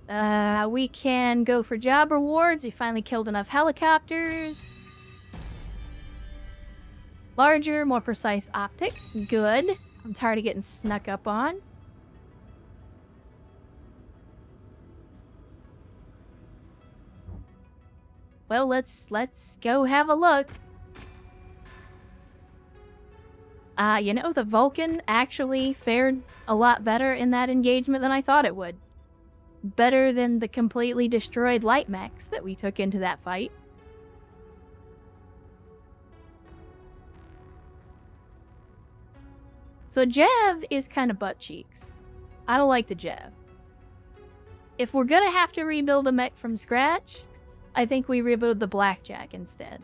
We can go for job rewards. We finally killed enough helicopters. Larger, more precise optics. Good. I'm tired of getting snuck up on. Well, let's go have a look. You know, the Vulcan actually fared a lot better in that engagement than I thought it would. Better than the completely destroyed light mechs that we took into that fight. So Jav is kind of butt cheeks. I don't like the Jav. If we're gonna have to rebuild a mech from scratch, I think we rebuild the Blackjack instead.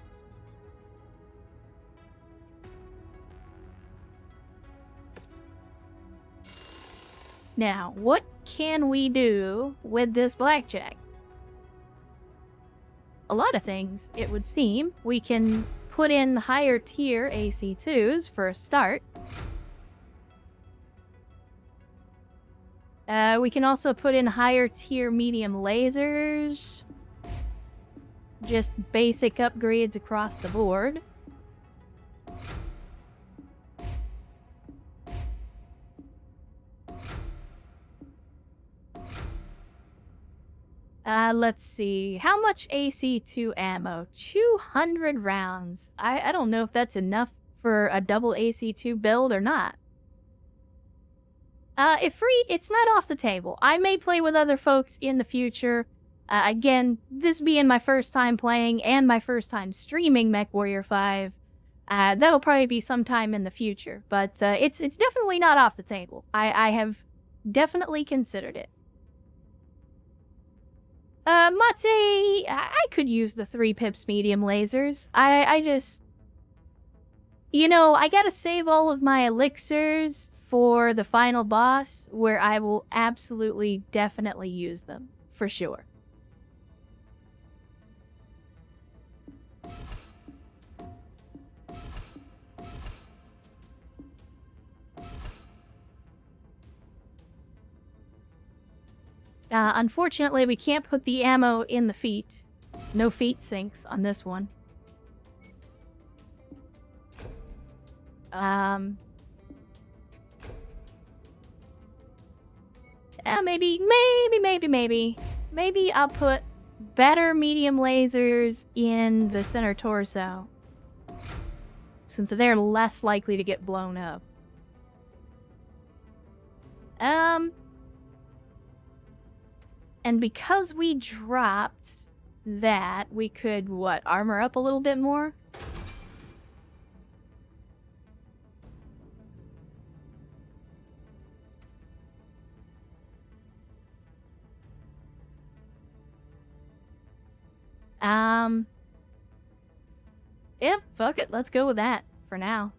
Now, what can we do with this Blackjack? A lot of things, it would seem. We can put in higher tier AC2s for a start. We can also put in higher tier medium lasers. Just basic upgrades across the board. Let's see. How much AC2 ammo? 200 rounds. I don't know if that's enough for a double AC2 build or not. If free, it's not off the table. I may play with other folks in the future. Again, this being my first time playing and my first time streaming Mechwarrior 5, that'll probably be sometime in the future. But it's definitely not off the table. I have definitely considered it. Mate, I could use the 3 pips medium lasers. I just... You know, I gotta save all of my elixirs for the final boss, where I will absolutely, definitely use them. For sure. Unfortunately, we can't put the ammo in the feet. No feet sinks on this one. Maybe I'll put better medium lasers in the center torso, since they're less likely to get blown up. And because we dropped that, we could, what, armor up a little bit more? Yep, fuck it, let's go with that for now.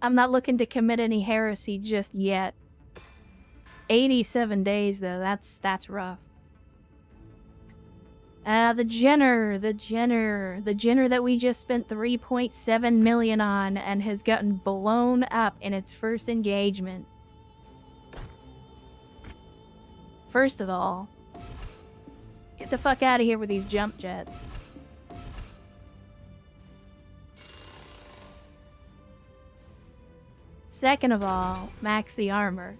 I'm not looking to commit any heresy just yet. 87 days, though. That's rough. The Jenner that we just spent 3.7 million on and has gotten blown up in its first engagement. First of all, get the fuck out of here with these jump jets. Second of all, max the armor.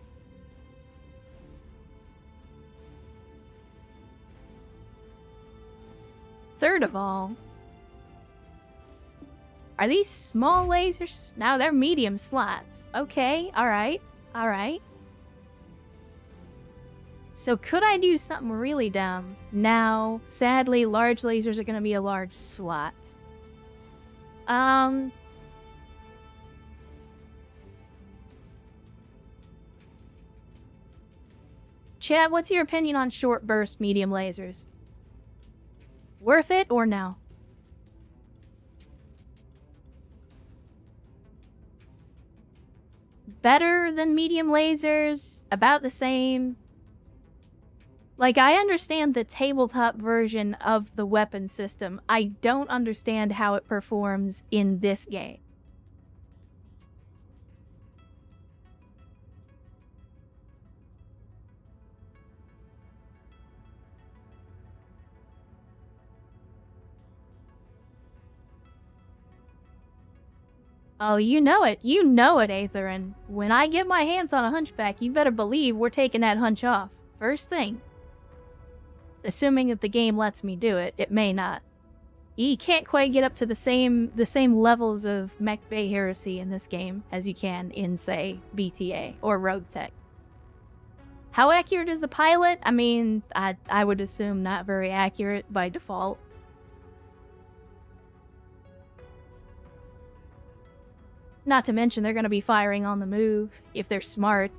Third of all, are these small lasers? No, they're medium slots. Okay, alright, alright. So could I do something really dumb? Now, sadly, large lasers are gonna be a large slot. Chad, what's your opinion on short burst medium lasers? Worth it or no? Better than medium lasers? About the same? Like, I understand the tabletop version of the weapon system. I don't understand how it performs in this game. Oh, you know it. You know it, Aether. And when I get my hands on a hunchback, you better believe we're taking that hunch off. First thing. Assuming that the game lets me do it. It may not. You can't quite get up to the same levels of mech bay heresy in this game as you can in, say, BTA or Rogue Tech. How accurate is the pilot? I mean, I would assume not very accurate by default. Not to mention they're going to be firing on the move if they're smart.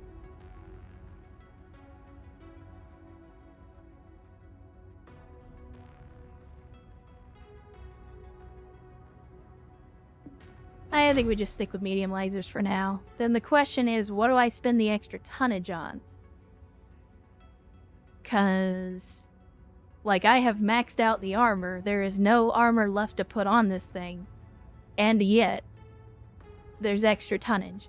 I think we just stick with medium lasers for now. Then the question is, what do I spend the extra tonnage on? Cause, like, I have maxed out the armor. There is no armor left to put on this thing. And yet, there's extra tonnage.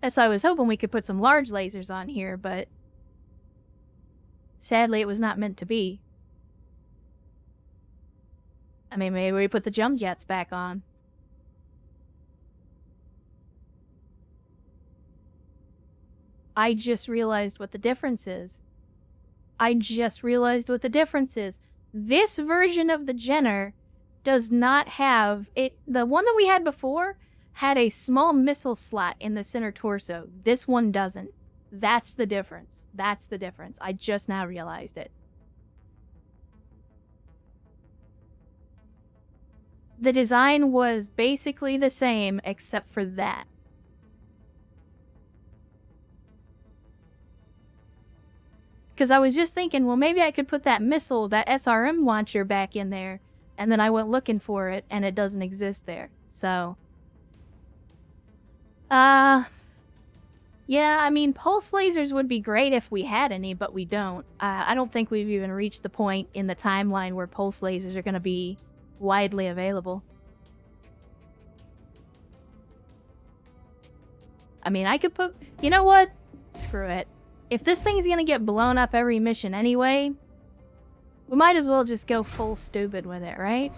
So I was hoping we could put some large lasers on here, but sadly it was not meant to be. I mean, maybe we put the jump jets back on. I just realized what the difference is. This version of the Jenner does not have it. The one that we had before had a small missile slot in the center torso. This one doesn't. That's the difference. I just now realized it. The design was basically the same except for that. Because I was just thinking, well, maybe I could put that missile, that SRM launcher back in there. And then I went looking for it, and it doesn't exist there. So, yeah, I mean, pulse lasers would be great if we had any, but we don't. I don't think we've even reached the point in the timeline where pulse lasers are going to be widely available. I mean, I could put... You know what? Screw it. If this thing's going to get blown up every mission anyway, we might as well just go full stupid with it, right?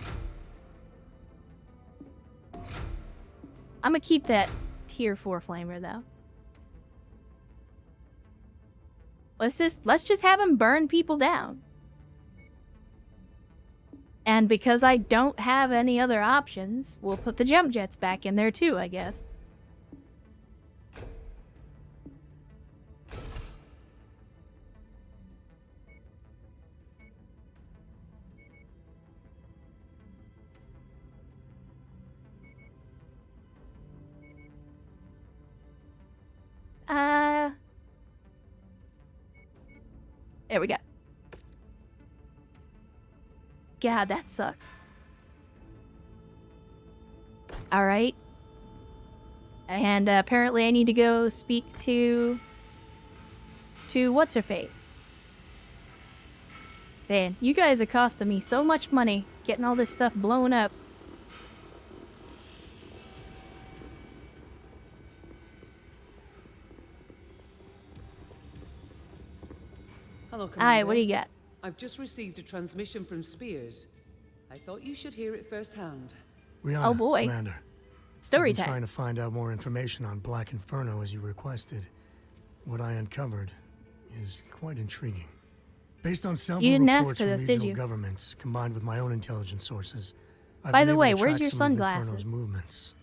I'm going to keep that tier 4 flamer, though. Let's just have him burn people down. And because I don't have any other options, we'll put the jump jets back in there too, I guess. There we go. God, that sucks. Alright. And apparently I need to go speak to what's-her-face. Man, you guys are costing me so much money getting all this stuff blown up. Hello, Commander. Hi, what do you got? I've just received a transmission from Spears. I thought you should hear it firsthand. Rihanna, Oh boy. Commander. Story I've been time. trying to find out more information on Black Inferno as you requested. What I uncovered is quite intriguing. Based on several You didn't ask reports for from this, did regional you? governments combined with my own intelligence sources, I've By been the able way, to where's track your some of sunglasses? Inferno's movements.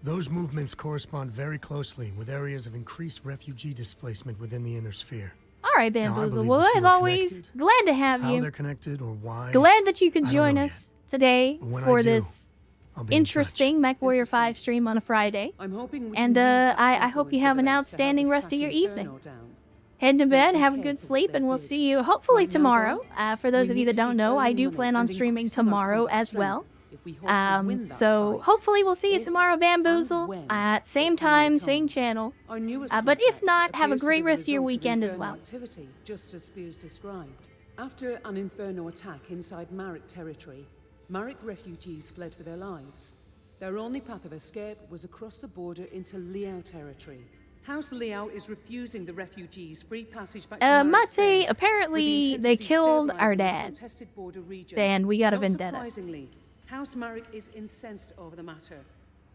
Those movements correspond very closely with areas of increased refugee displacement within the inner sphere. Alright, Now, I Bamboozle. believe Well, the two as are always, connected. glad to have How you. they're connected or why, Glad that you could I don't join know us today But when I for do, this I'll be in touch. interesting Mechwarrior Interesting. 5 stream on a Friday. I'm hoping we And can use that I hope you influence have an of events to help outstanding us rest of track your Inferno evening. down. Head to bed, Be have a careful good with sleep, what and they we'll did. see you hopefully Right now, tomorrow. though, For those we of you need that to don't keep know, I earning do money plan on and streaming increasing our tomorrow combat as strength well. if we hope to win that So fight. hopefully we'll see you If tomorrow, and Bamboozle. when Same it finally time, same comes. channel. Our newest But if contact not, have a appears to great be the rest of your result of weekend as Inferno well. activity, just as Spears described. After an Inferno attack inside Marek territory, Marek refugees fled for their lives. Their only path of escape was across the border into Liao territory. House Liao is refusing the refugees free passage back to Mate, Space, apparently with the they intent of killed our destabilizing the dad. contested border region. And we got a Not vendetta. surprisingly, House Marek is incensed over the matter.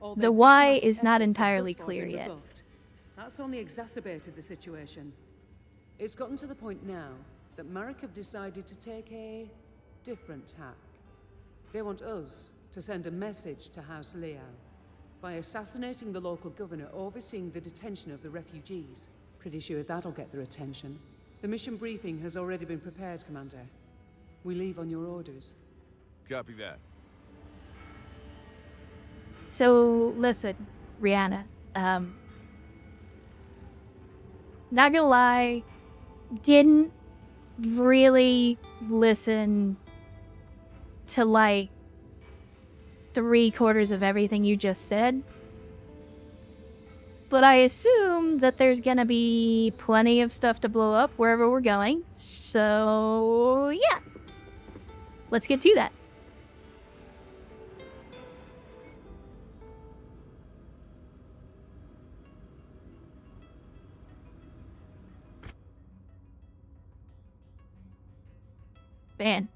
All The their why diplomatic is not efforts have entirely thus far clear been yet. rebuffed. That's only exacerbated the situation. It's gotten to the point now that Marek have decided to take a different tack. They want us to send a message to House Liao by assassinating the local governor overseeing the detention of the refugees. Pretty sure that'll get their attention. The mission briefing has already been prepared, Commander. We leave on your orders. Copy that. So, listen, Rihanna, not gonna lie, didn't really listen to, like, 3/4 of everything you just said. But I assume that there's gonna be plenty of stuff to blow up wherever we're going. So, yeah. Let's get to that. Man.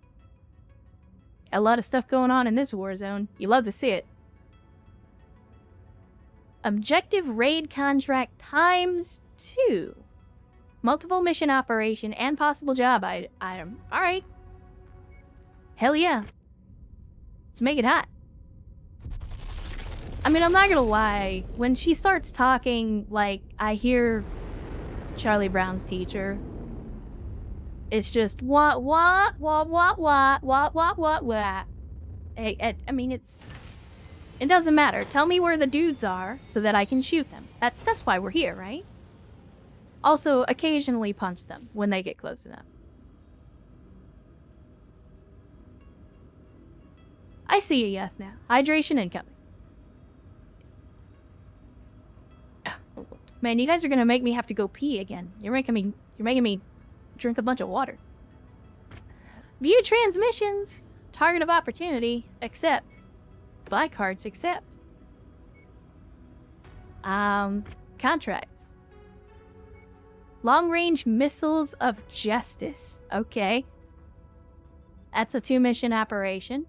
A lot of stuff going on in this war zone. You love to see it. Objective raid contract ×2. Multiple mission operation and possible job item. Alright. Hell yeah. Let's make it hot. I mean, I'm not gonna lie. When she starts talking, like, I hear Charlie Brown's teacher. It's just what. I mean, it doesn't matter. Tell me where the dudes are so that I can shoot them. That's why we're here, right? Also, occasionally punch them when they get close enough. I see a yes now. Hydration incoming. Man, you guys are gonna make me have to go pee again. You're making me drink a bunch of water. View transmissions. Target of opportunity. Accept. Black hearts. Accept. Contracts. Long-range missiles of justice. Okay. That's a 2-mission operation.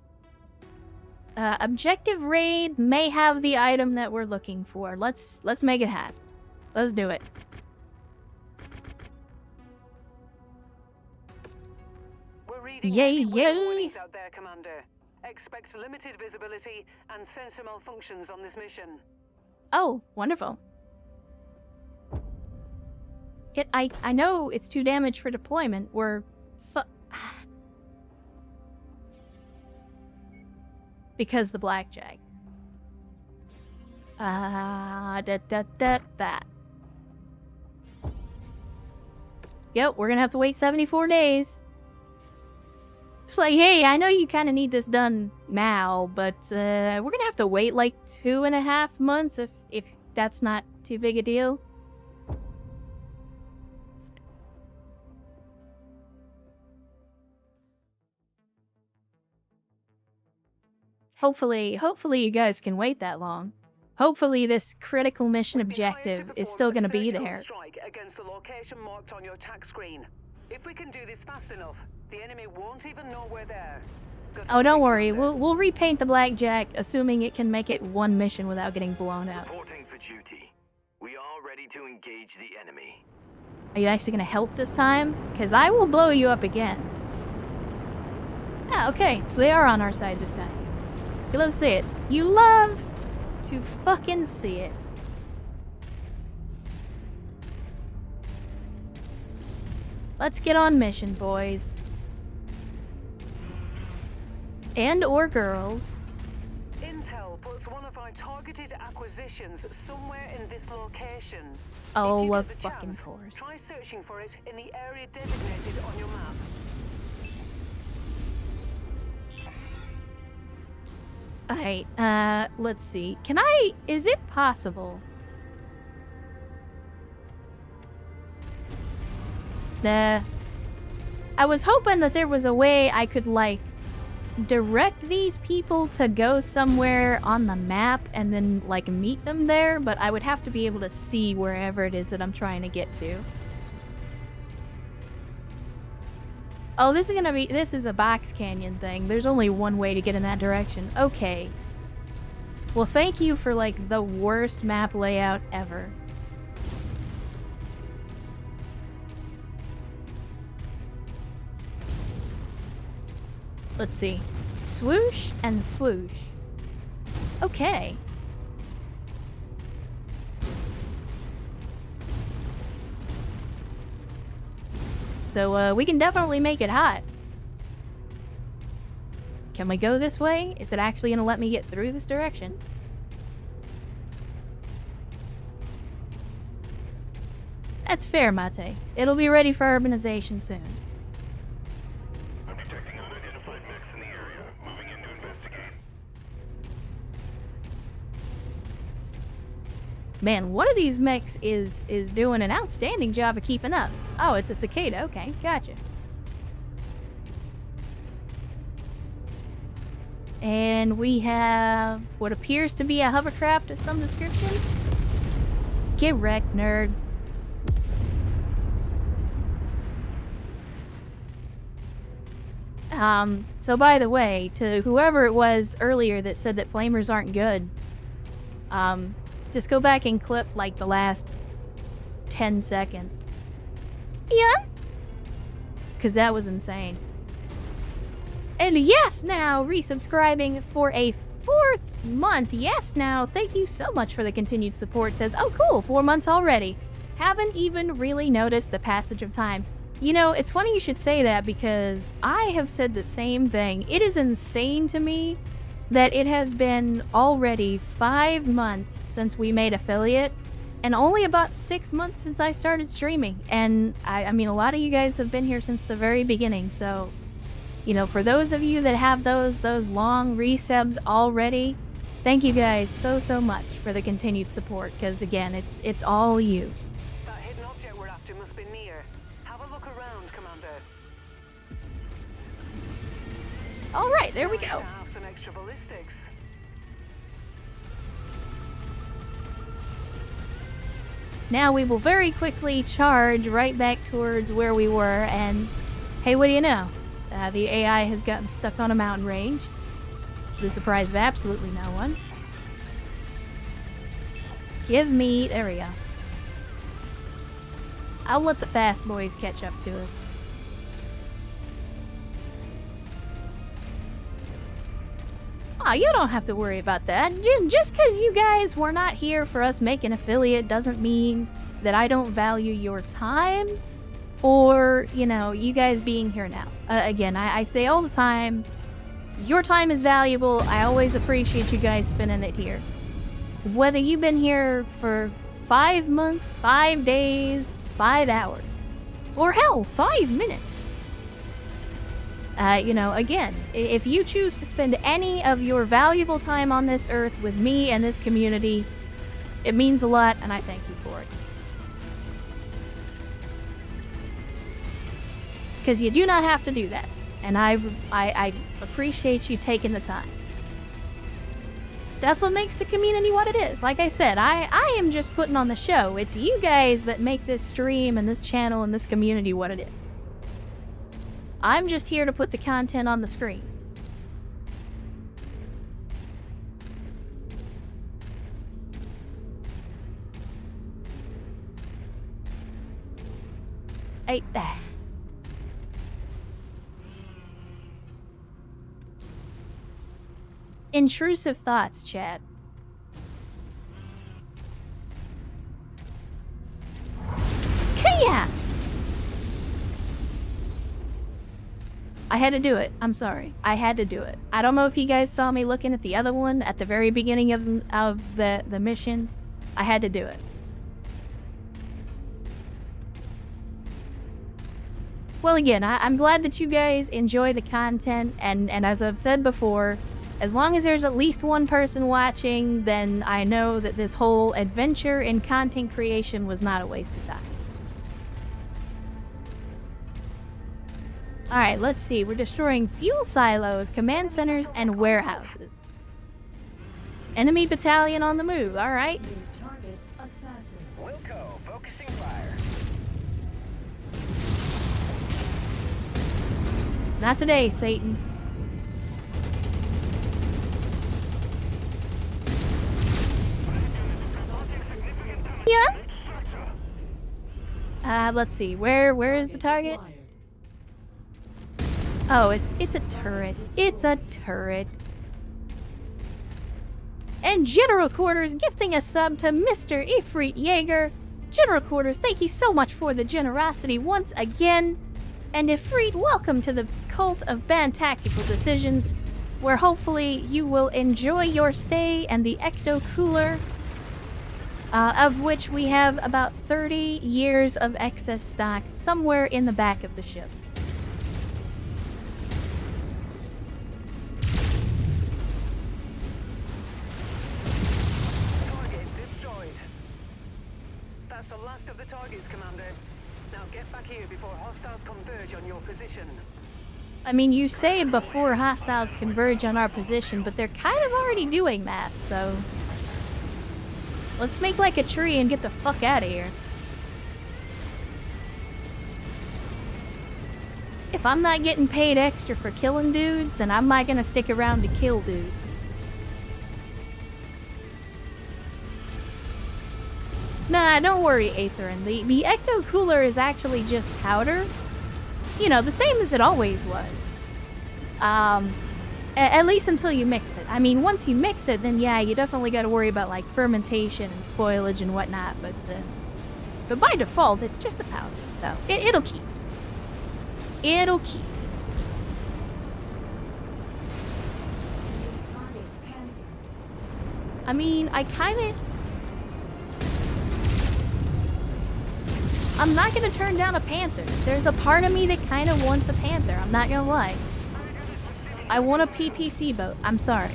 Objective raid may have the item that we're looking for. Let's make it happen. Let's do it. Yay, yay! Out there, Commander. Expect limited visibility and sensor malfunctions on this mission. Oh, wonderful. I know it's 2 damage for deployment. Because the blackjack. That. Yep, we're gonna have to wait 74 days. It's like, hey, I know you kind of need this done now, but we're gonna have to wait like 2.5 months if that's not too big a deal. Hopefully you guys can wait that long. Hopefully this critical mission objective is still gonna be there. Strike against the location marked on your attack screen. If we can do this fast enough, the enemy won't even know we're there. Oh, don't worry. We'll repaint the blackjack, assuming it can make it 1 mission without getting blown up. Reporting for duty. We are ready to engage the enemy. Are you actually gonna help this time? Because I will blow you up again. Ah, okay. So they are on our side this time. You love to see it. You love to fucking see it. Let's get on mission, boys. And or girls. Intel puts one of our targeted acquisitions somewhere in this location. Oh, if you of get the fucking chance, course. try searching for it in the area designated on your map. Alright, let's see. Is it possible? I was hoping that there was a way I could, like, direct these people to go somewhere on the map and then, like, meet them there, but I would have to be able to see wherever it is that I'm trying to get to. Oh, this is a box canyon thing. There's only one way to get in that direction. Okay. Well, thank you for, like, the worst map layout ever. Let's see. Swoosh and swoosh. Okay. So, we can definitely make it hot. Can we go this way? Is it actually gonna let me get through this direction? That's fair, Mate. It'll be ready for urbanization soon. I'm detecting unidentified mechs in the area. Moving in to investigate. Man, one of these mechs is doing an outstanding job of keeping up. Oh, it's a cicada. Okay, gotcha. And we have what appears to be a hovercraft of some description. Get wrecked, nerd. So by the way, to whoever it was earlier that said that flamers aren't good, just go back and clip, like, the last 10 seconds. Yeah? Because that was insane. And yes, now, resubscribing for a 4th month. Yes, now, thank you so much for the continued support. Says, oh cool, 4 months already. Haven't even really noticed the passage of time. You know, it's funny you should say that because I have said the same thing. It is insane to me that it has been already 5 months since we made affiliate and only about 6 months since I started streaming. And I mean, a lot of you guys have been here since the very beginning. So, you know, for those of you that have those long resubs already, thank you guys so much for the continued support. Because again, it's all you. That hidden object we're after must be near. Have a look around, Commander. All right, there we Nice go. to have some extra ballistics. Now we will very quickly charge right back towards where we were, and hey, what do you know? The AI has gotten stuck on a mountain range. To the surprise of absolutely no one. Give me... there we go. I'll let the fast boys catch up to us. Aw, you don't have to worry about that. Just because you guys were not here for us making affiliate doesn't mean that I don't value your time or, you know, you guys being here now. Again, I say all the time, your time is valuable. I always appreciate you guys spending it here. Whether you've been here for 5 months, 5 days, 5 hours, or hell, 5 minutes. You know, again, if you choose to spend any of your valuable time on this earth with me and this community, it means a lot, and I thank you for it. Because you do not have to do that, and I appreciate you taking the time. That's what makes the community what it is. Like I said, I am just putting on the show. It's you guys that make this stream and this channel and this community what it is. I'm just here to put the content on the screen. Ain't that? Intrusive thoughts, chat. Kaya! I had to do it. I'm sorry. I had to do it. I don't know if you guys saw me looking at the other one at the very beginning of the mission. I had to do it. Well, again, I'm glad that you guys enjoy the content, and as I've said before, as long as there's at least one person watching, then I know that this whole adventure and content creation was not a waste of time. Alright, let's see. We're destroying fuel silos, command centers, and warehouses. Enemy battalion on the move, alright. Target assassin. Wilco, focusing fire. Not today, Satan. Yeah? Let's see. Where is the target? Oh, it's a turret. It's a turret. And General Quarters gifting a sub to Mr. Ifrit Jaeger. General Quarters, thank you so much for the generosity once again. And Ifrit, welcome to the cult of bad tactical decisions, where hopefully you will enjoy your stay and the Ecto Cooler, of which we have about 30 years of excess stock somewhere in the back of the ship. Target destroyed. That's the last of the targets, Commander. Now get back here before hostiles converge on your position. I mean, you say before hostiles converge on our position, but they're kind of already doing that, so... Let's make like a tree and get the fuck out of here. If I'm not getting paid extra for killing dudes, then I'm not gonna stick around to kill dudes. Nah, don't worry, Aetherin. The Ecto Cooler is actually just powder. You know, the same as it always was. At least until you mix it. I mean, once you mix it, then yeah, you definitely got to worry about like fermentation and spoilage and whatnot. But by default, it's just a powder, so it'll keep. It'll keep. Target panic. I mean, I'm not gonna turn down a panther. There's a part of me that kind of wants a panther. I'm not gonna lie. I want a PPC boat. I'm sorry.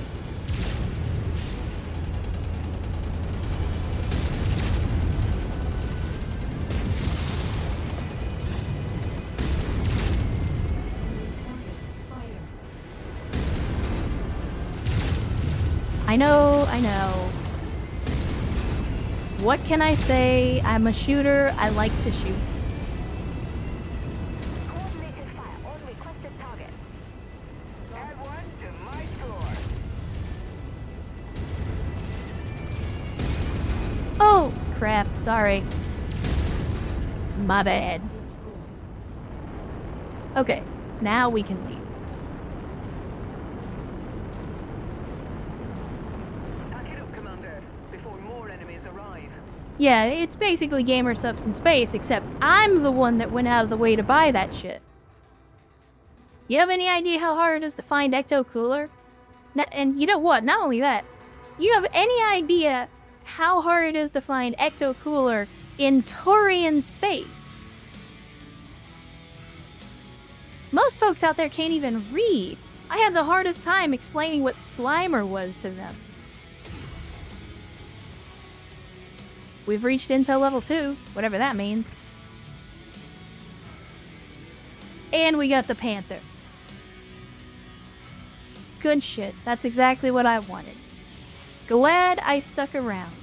Target spider. I know. What can I say? I'm a shooter. I like to shoot. Coordinated fire on requested target. Add one to my score. Oh, crap. Sorry. My bad. Destroyed. Okay, now we can leave. Pack it up, Commander, before more enemies arrive. Yeah, it's basically Gamer Subs in space, except I'm the one that went out of the way to buy that shit. You have any idea how hard it is to find Ecto Cooler? And you know what? Not only that, you have any idea how hard it is to find Ecto Cooler in Taurian space? Most folks out there can't even read. I had the hardest time explaining what Slimer was to them. We've reached Intel Level 2, whatever that means. And we got the Panther. Good shit. That's exactly what I wanted. Glad I stuck around.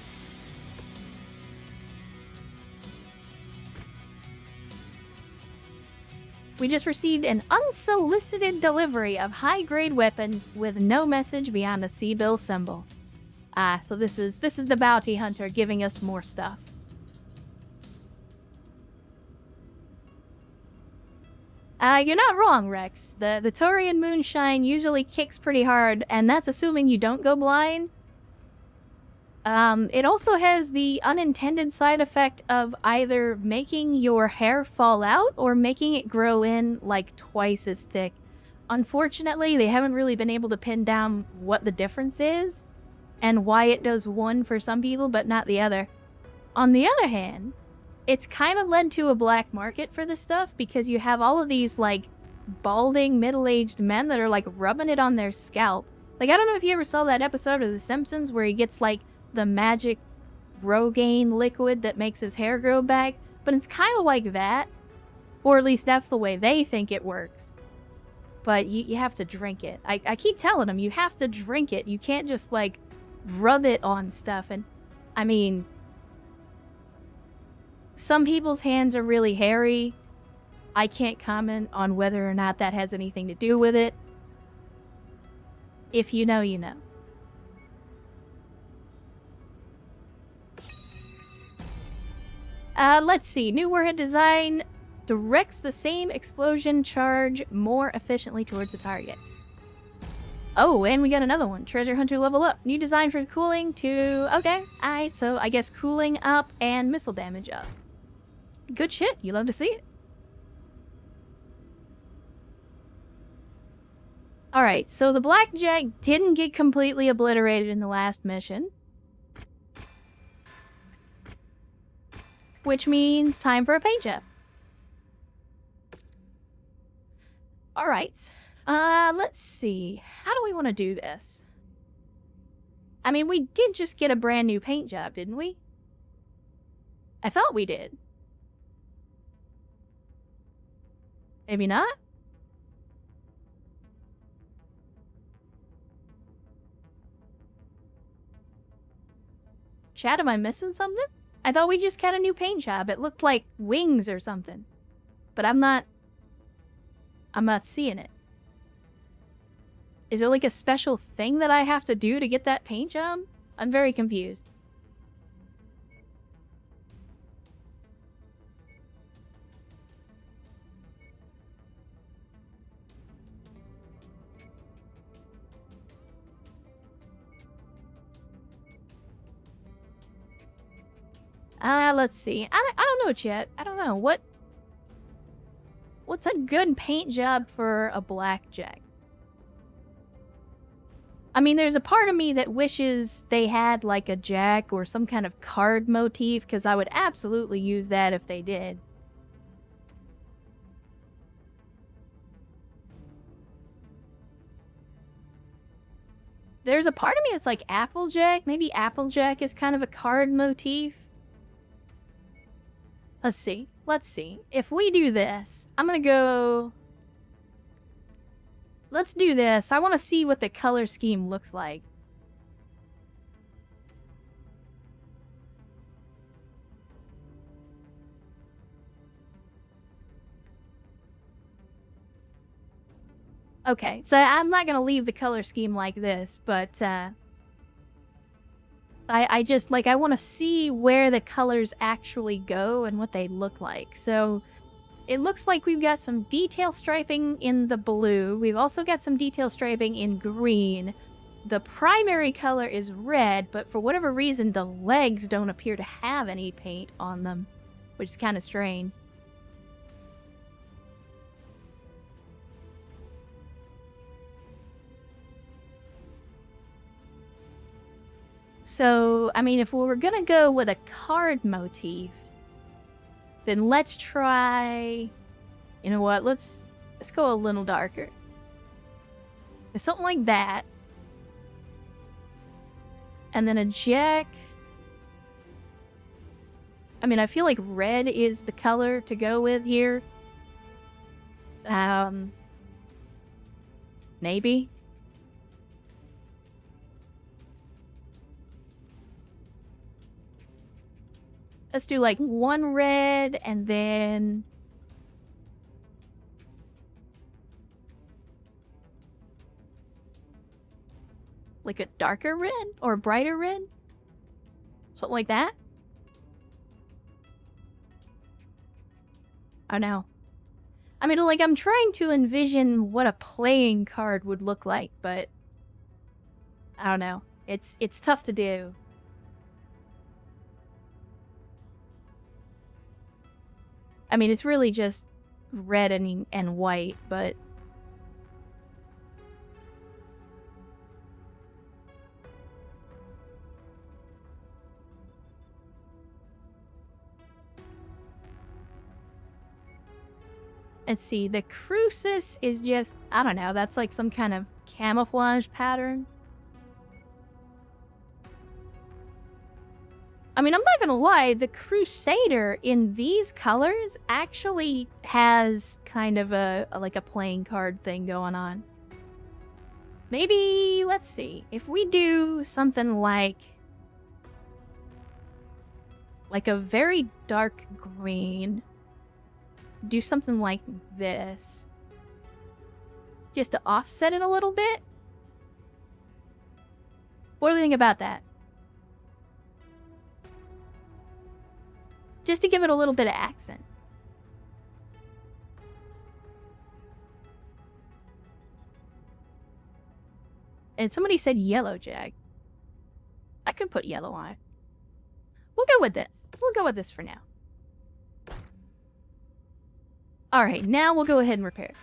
We just received an unsolicited delivery of high-grade weapons with no message beyond a C-bill symbol. So this is the bounty hunter giving us more stuff. You're not wrong, Rex. The Taurian moonshine usually kicks pretty hard, and that's assuming you don't go blind. It also has the unintended side effect of either making your hair fall out or making it grow in like twice as thick. Unfortunately, they haven't really been able to pin down what the difference is and why it does one for some people but not the other. On the other hand, it's kind of led to a black market for this stuff because you have all of these like balding middle-aged men that are like rubbing it on their scalp. Like, I don't know if you ever saw that episode of The Simpsons where he gets like the magic Rogaine liquid that makes his hair grow back, but it's kind of like that, or at least that's the way they think it works. but you have to drink it. I keep telling them, you have to drink it. You can't just, like, rub it on stuff. And, I mean, some people's hands are really hairy. I can't comment on whether or not that has anything to do with it. If you know, you know. Let's see. New warhead design directs the same explosion charge more efficiently towards the target. Oh, and we got another one. Treasure Hunter level up. New design for cooling to... Okay, alright, so I guess cooling up and missile damage up. Good shit. You love to see it. Alright, so the Blackjack didn't get completely obliterated in the last mission. Which means time for a paint job. Alright. Let's see. How do we want to do this? I mean, we did just get a brand new paint job, didn't we? I thought we did. Maybe not? Chat, am I missing something? I thought we just got a new paint job. It looked like wings or something. But I'm not seeing it. Is there like a special thing that I have to do to get that paint job? I'm very confused. Let's see. I don't know yet. I don't know. What's a good paint job for a Blackjack? I mean, there's a part of me that wishes they had like a jack or some kind of card motif, because I would absolutely use that if they did. There's a part of me that's like Applejack. Maybe Applejack is kind of a card motif. Let's see. Let's see. If we do this, I'm gonna go... Let's do this. I want to see what the color scheme looks like. Okay, so I'm not gonna leave the color scheme like this, but I just, like, I want to see where the colors actually go and what they look like. So, it looks like we've got some detail striping in the blue. We've also got some detail striping in green. The primary color is red, but for whatever reason, the legs don't appear to have any paint on them, which is kind of strange. So, I mean, if we were gonna go with a card motif, then let's try... You know what? Let's go a little darker. Something like that. And then a jack. I mean, I feel like red is the color to go with here. Maybe. Let's do like one red and then... like a darker red or a brighter red? Something like that? Oh no. I mean, like, I'm trying to envision what a playing card would look like, but... I don't know. It's tough to do. I mean, it's really just red and white, but... Let's see, the crucis is just, I don't know, that's like some kind of camouflage pattern. I mean, I'm not gonna lie, the Crusader in these colors actually has kind of like a playing card thing going on. Maybe, let's see, if we do something like a very dark green, do something like this, just to offset it a little bit. What do you think about that? Just to give it a little bit of accent. And somebody said yellow jag. I could put yellow on it. We'll go with this. We'll go with this for now. Alright, now we'll go ahead and repair.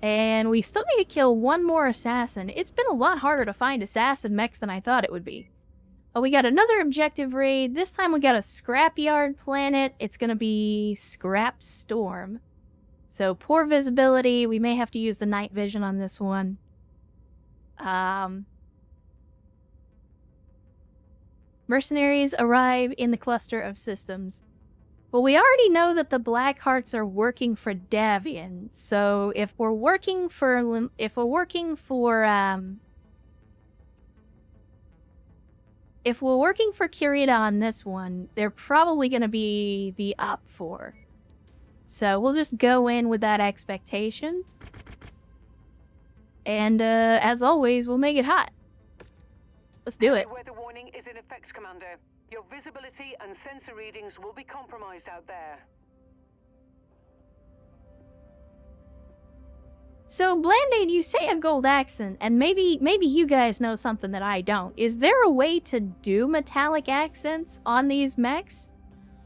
And we still need to kill one more assassin. It's been a lot harder to find assassin mechs than I thought it would be. Oh, we got another objective raid. This time we got a scrapyard planet. It's gonna be Scrap Storm. So poor visibility. We may have to use the night vision on this one. Mercenaries arrive in the cluster of systems. Well, we already know that the Black Hearts are working for Davian. So if we're working for Kurita on this one, they're probably going to be the Op 4. So we'll just go in with that expectation. And as always, we'll make it hot. Let's do it. Weather warning is in effect, Commander. Your visibility and sensor readings will be compromised out there. So, Bland-Aid, you say a gold accent, and maybe you guys know something that I don't. Is there a way to do metallic accents on these mechs?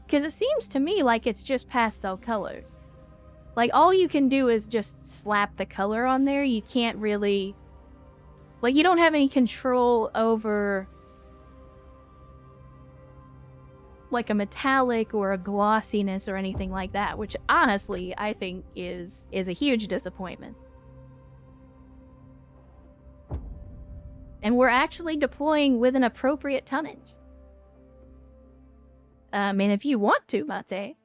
Because it seems to me like it's just pastel colors. Like, all you can do is just slap the color on there. You can't really... Like, you don't have any control over... like a metallic or a glossiness or anything like that, which honestly I think is a huge disappointment. And we're actually deploying with an appropriate tonnage. And if you want to, Mate,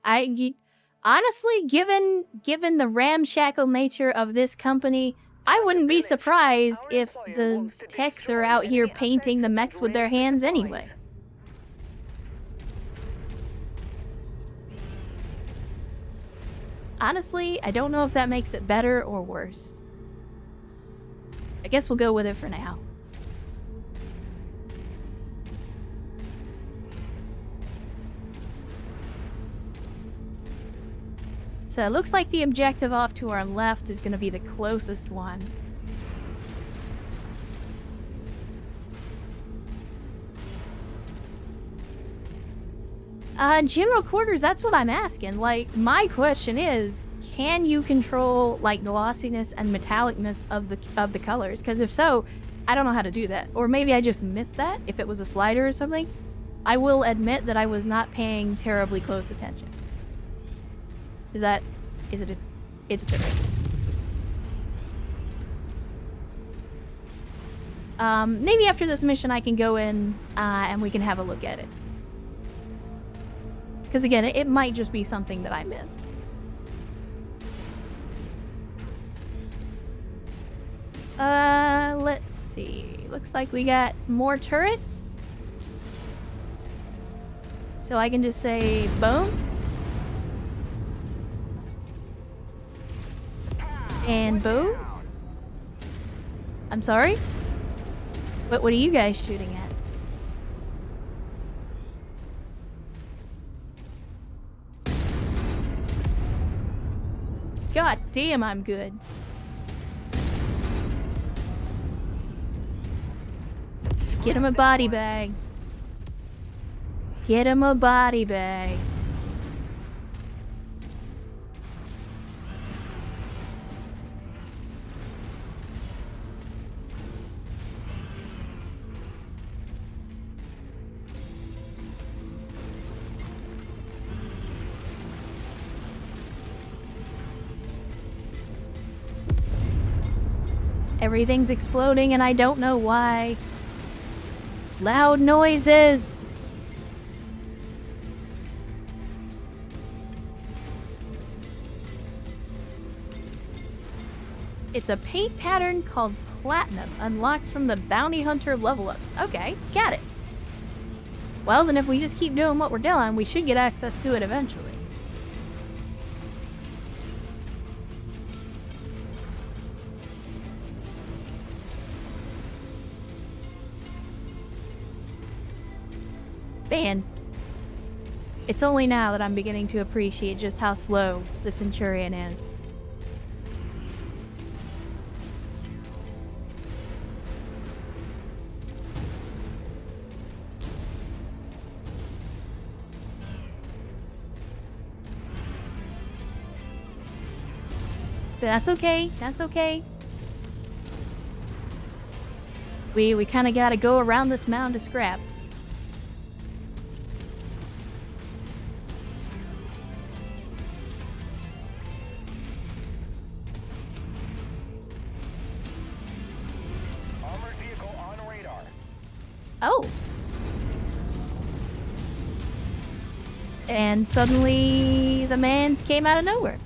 honestly, given the ramshackle nature of this company, I wouldn't be surprised if the techs are out here painting the mechs with their hands anyway. Honestly, I don't know if that makes it better or worse. I guess we'll go with it for now. So it looks like the objective off to our left is going to be the closest one. General quarters, that's what I'm asking. Like, my question is, can you control, like, glossiness and metallicness of the colors? Because if so, I don't know how to do that. Or maybe I just missed that, if it was a slider or something. I will admit that I was not paying terribly close attention. It's a bit racist. Maybe after this mission I can go in, and we can have a look at it. Because again, it might just be something that I missed. Let's see. Looks like we got more turrets. So I can just say, boom. And boom. I'm sorry? What are you guys shooting at? God damn, I'm good. Get him a body bag. Get him a body bag. Everything's exploding and I don't know why. Loud noises! It's a paint pattern called Platinum. Unlocks from the Bounty Hunter level ups. Okay, got it. Well, then if we just keep doing what we're doing, we should get access to it eventually. Man, it's only now that I'm beginning to appreciate just how slow the Centurion is. But that's okay, that's okay. We kind of gotta go around this mound of scrap. Armored vehicle on radar. Oh. And suddenly the mans came out of nowhere.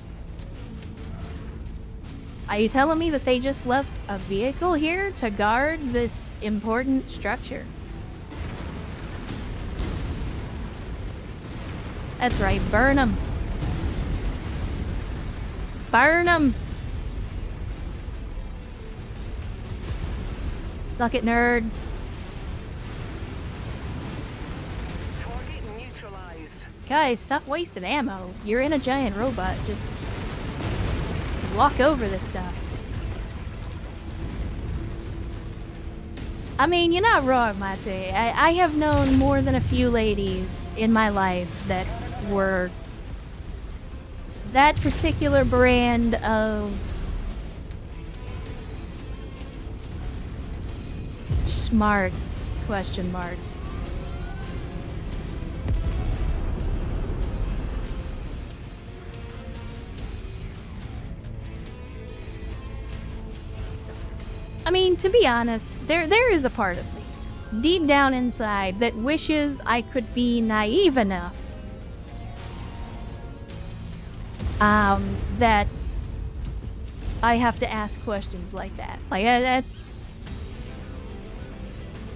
Are you telling me that they just left a vehicle here to guard this important structure? That's right, burn them. Burn them. Suck it, nerd. Target neutralized. Guys, stop wasting ammo. You're in a giant robot. Just walk over this stuff. I mean, you're not wrong, Mate. I have known more than a few ladies in my life that were that particular brand of smart, question mark. I mean, to be honest, there is a part of me, deep down inside, that wishes I could be naive enough that I have to ask questions like that. Like, that's...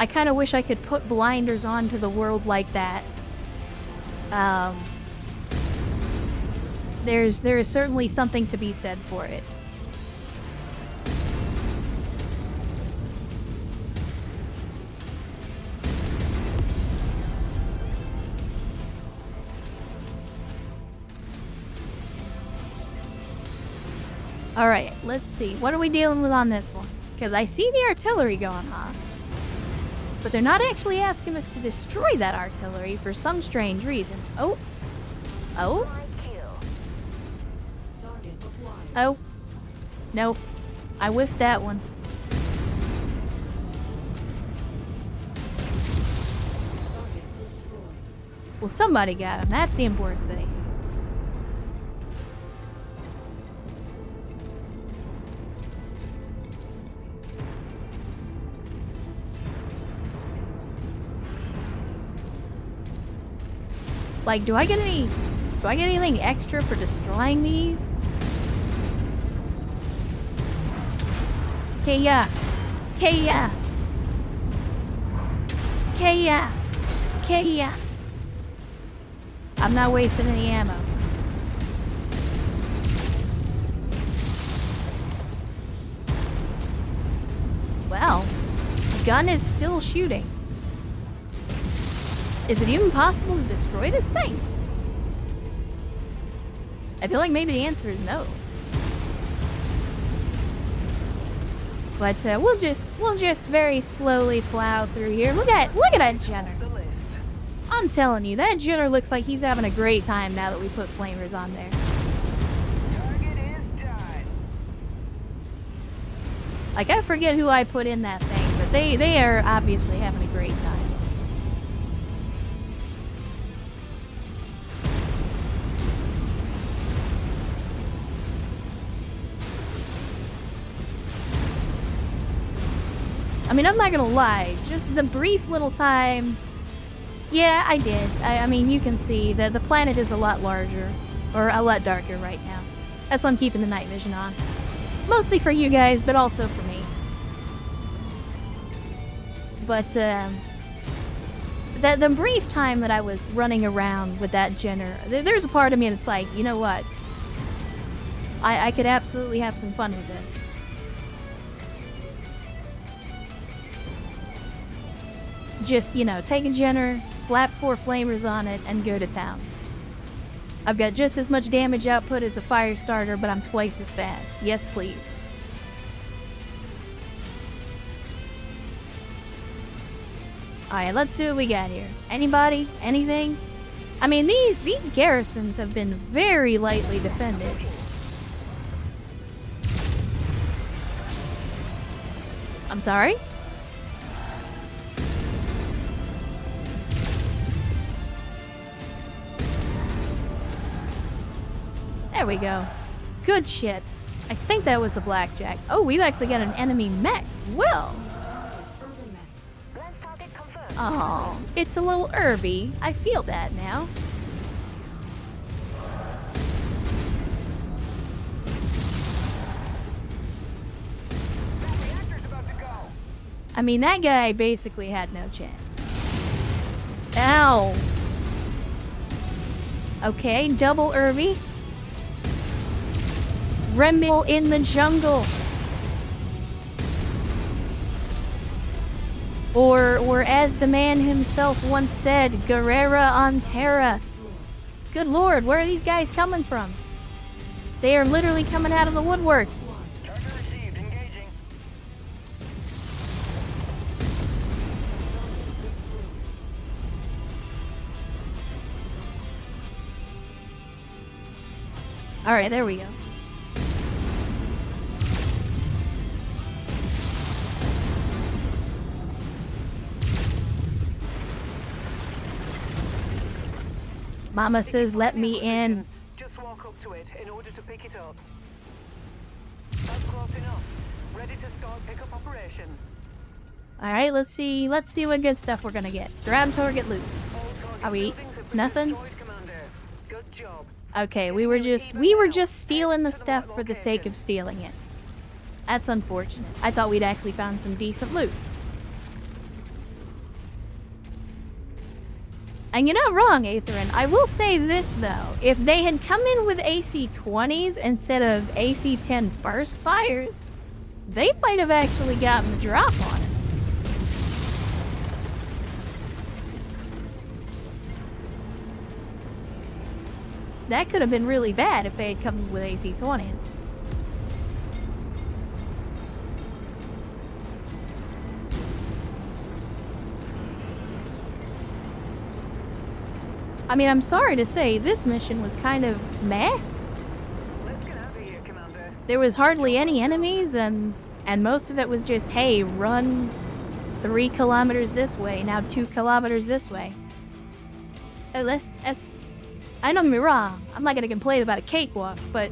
I kind of wish I could put blinders onto the world like that. There is certainly something to be said for it. Alright, let's see. What are we dealing with on this one? Because I see the artillery going off. But they're not actually asking us to destroy that artillery for some strange reason. Oh. Oh. Target acquired. Oh. Nope. I whiffed that one. Target destroyed. Well, somebody got him. That's the important thing. Like, do I get anything extra for destroying these? Kaya. Kaya. Kaya. Kaya. I'm not wasting any ammo. Well, the gun is still shooting. Is it even possible to destroy this thing? I feel like maybe the answer is no. But we'll just very slowly plow through here. Look at that Jenner. The list. I'm telling you, that Jenner looks like he's having a great time now that we put flamers on there. Target is done. Like, I forget who I put in that thing, but they are obviously having a great time. I mean, I'm not gonna lie, just the brief little time... Yeah, I did. I mean, you can see that the planet is a lot larger, or a lot darker right now. That's why I'm keeping the night vision on. Mostly for you guys, but also for me. But, the brief time that I was running around with that Jenner, there's a part of me that's like, you know what? I could absolutely have some fun with this. Just, you know, take a Jenner, slap 4 flamers on it, and go to town. I've got just as much damage output as a fire starter, but I'm twice as fast. Yes, please. Alright, let's see what we got here. Anybody? Anything? I mean, these garrisons have been very lightly defended. I'm sorry? There we go. Good shit. I think that was a blackjack. Oh, we've actually got an enemy mech. Well. Urban mech. Lens target confirmed. Oh, it's a little herby. I feel that now. That reactor's about to go. I mean, that guy basically had no chance. Ow. Okay, double herby. Remble in the jungle. Or as the man himself once said, Guerrera on Terra. Good lord, where are these guys coming from? They are literally coming out of the woodwork. Target received. Engaging. Alright, there we go. Mama says let me in. Just walk up to it in order to pick it up. That's close enough. Ready to start pickup operation. Alright, let's see what good stuff we're gonna get. Grab target loot. All target Are we buildings have been nothing? destroyed, Commander. Good job. Okay, we were just stealing the stuff for the sake of stealing it. That's unfortunate. I thought we'd actually found some decent loot. And you're not wrong, Aetherin. I will say this, though. If they had come in with AC-20s instead of AC-10 burst fires, they might have actually gotten the drop on us. That could have been really bad if they had come in with AC-20s. I mean, I'm sorry to say, this mission was kind of meh. Let's get out of here, Commander. There was hardly any enemies, and most of it was just, hey, run 3 kilometers this way, now 2 kilometers this way. I don't get me wrong, I'm not gonna complain about a cakewalk, but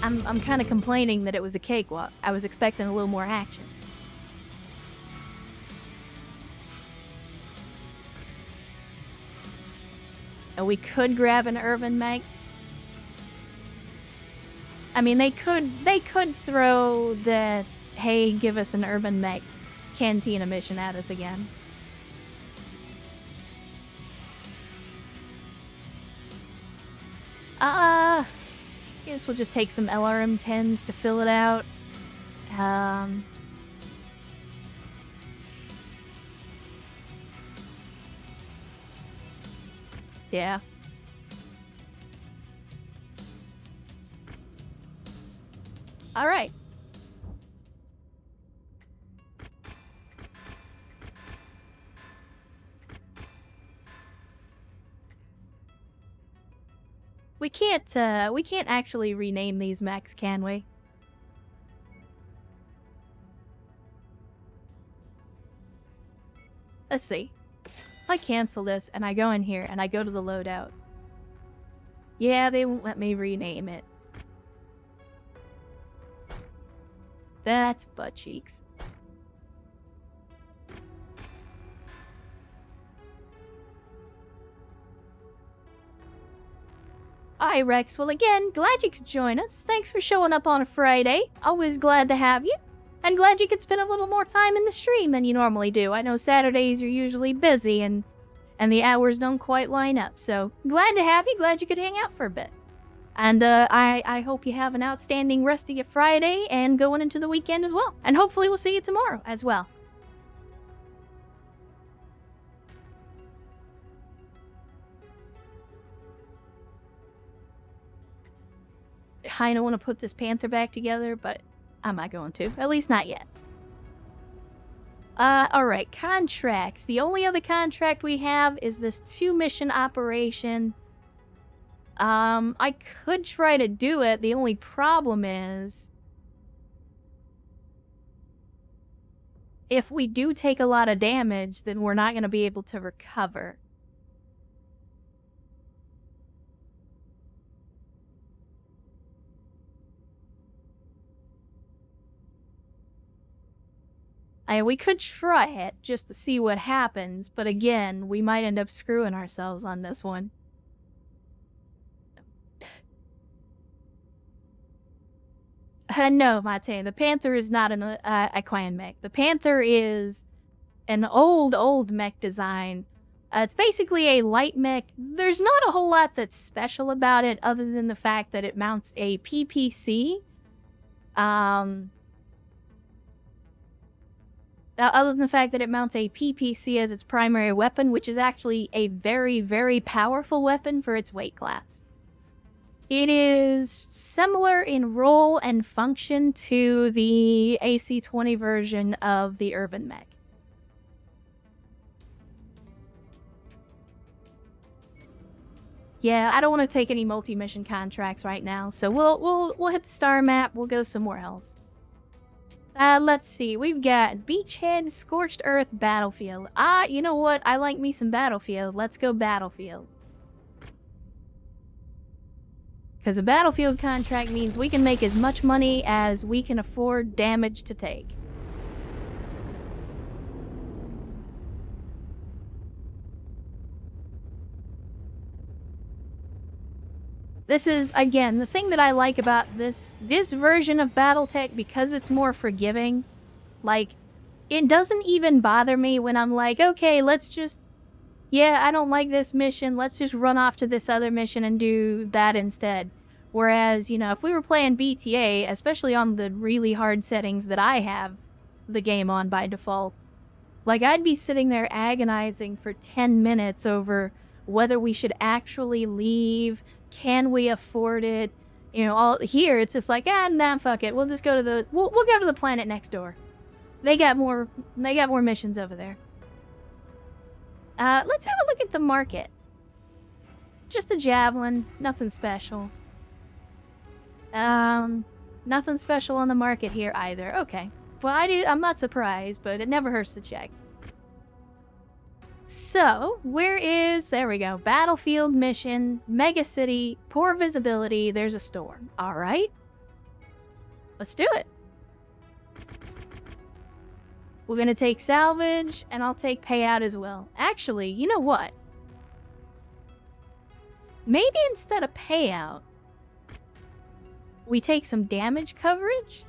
I'm kind of complaining that it was a cakewalk. I was expecting a little more action. And we could grab an urban mech. I mean, they could throw the, hey, give us an urban mech cantina mission at us again. Guess we'll just take some LRM-10s to fill it out. Yeah. All right. We can't actually rename these mechs, can we? Let's see. If I cancel this and I go in here and I go to the loadout. Yeah, they won't let me rename it. That's butt cheeks. Alright, Rex. Well, again, glad you could join us. Thanks for showing up on a Friday. Always glad to have you. And glad you could spend a little more time in the stream than you normally do. I know Saturdays are usually busy and the hours don't quite line up. So, glad to have you. Glad you could hang out for a bit. And I hope you have an outstanding rest of your Friday and going into the weekend as well. And hopefully we'll see you tomorrow as well. I don't want to put this panther back together, but I'm not going to. At least not yet. Alright, contracts. The only other contract we have is this 2-mission operation. I could try to do it. The only problem is, if we do take a lot of damage, then we're not going to be able to recover. We could try it just to see what happens, but again, we might end up screwing ourselves on this one. No, Mate, the Panther is not a clan mech. The Panther is an old mech design. It's basically a light mech. There's not a whole lot that's special about it other than the fact that it mounts a PPC. Other than the fact that it mounts a PPC as its primary weapon, which is actually a very, very powerful weapon for its weight class. It is similar in role and function to the AC-20 version of the Urban Mech. Yeah, I don't want to take any multi-mission contracts right now, so we'll hit the star map. We'll go somewhere else. Let's see. We've got Beachhead, Scorched Earth, Battlefield. You know what? I like me some Battlefield. Let's go Battlefield. Because a Battlefield contract means we can make as much money as we can afford damage to take. This is, again, the thing that I like about this version of Battletech, because it's more forgiving. Like, it doesn't even bother me when I'm like, okay, let's just... yeah, I don't like this mission, let's just run off to this other mission and do that instead. Whereas, you know, if we were playing BTA, especially on the really hard settings that I have the game on by default, like, I'd be sitting there agonizing for 10 minutes over whether we should actually leave, can we afford it? You know, all here it's just like, nah, fuck it. We'll just go to the we'll go to the planet next door. They got more missions over there. Let's have a look at the market. Just a javelin, nothing special. Nothing special on the market here either. Okay. Well, I'm not surprised, but it never hurts to check. So, where is... there we go. Battlefield mission, mega city, poor visibility, there's a storm. Alright. Let's do it. We're gonna take salvage, and I'll take payout as well. Actually, you know what? Maybe instead of payout, we take some damage coverage?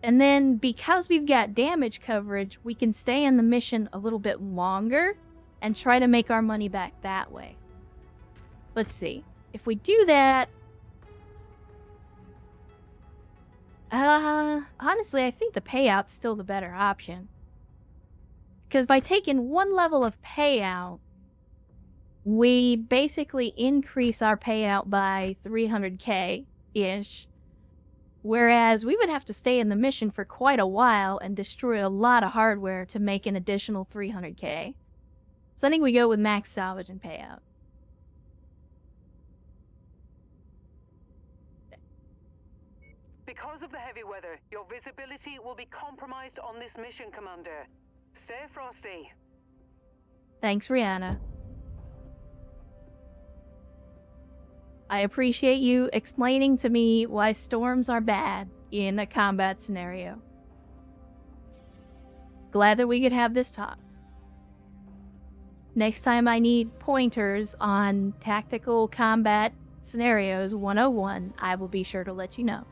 And then, because we've got damage coverage, we can stay in the mission a little bit longer and try to make our money back that way. Let's see. If we do that... honestly, I think the payout's still the better option. Because by taking one level of payout, we basically increase our payout by 300k-ish. Whereas we would have to stay in the mission for quite a while and destroy a lot of hardware to make an additional 300k. So I think we go with max salvage and payout. Because of the heavy weather, your visibility will be compromised on this mission, Commander. Stay frosty. Thanks, Rihanna. I appreciate you explaining to me why storms are bad in a combat scenario. Glad that we could have this talk. Next time I need pointers on tactical combat scenarios 101, I will be sure to let you know.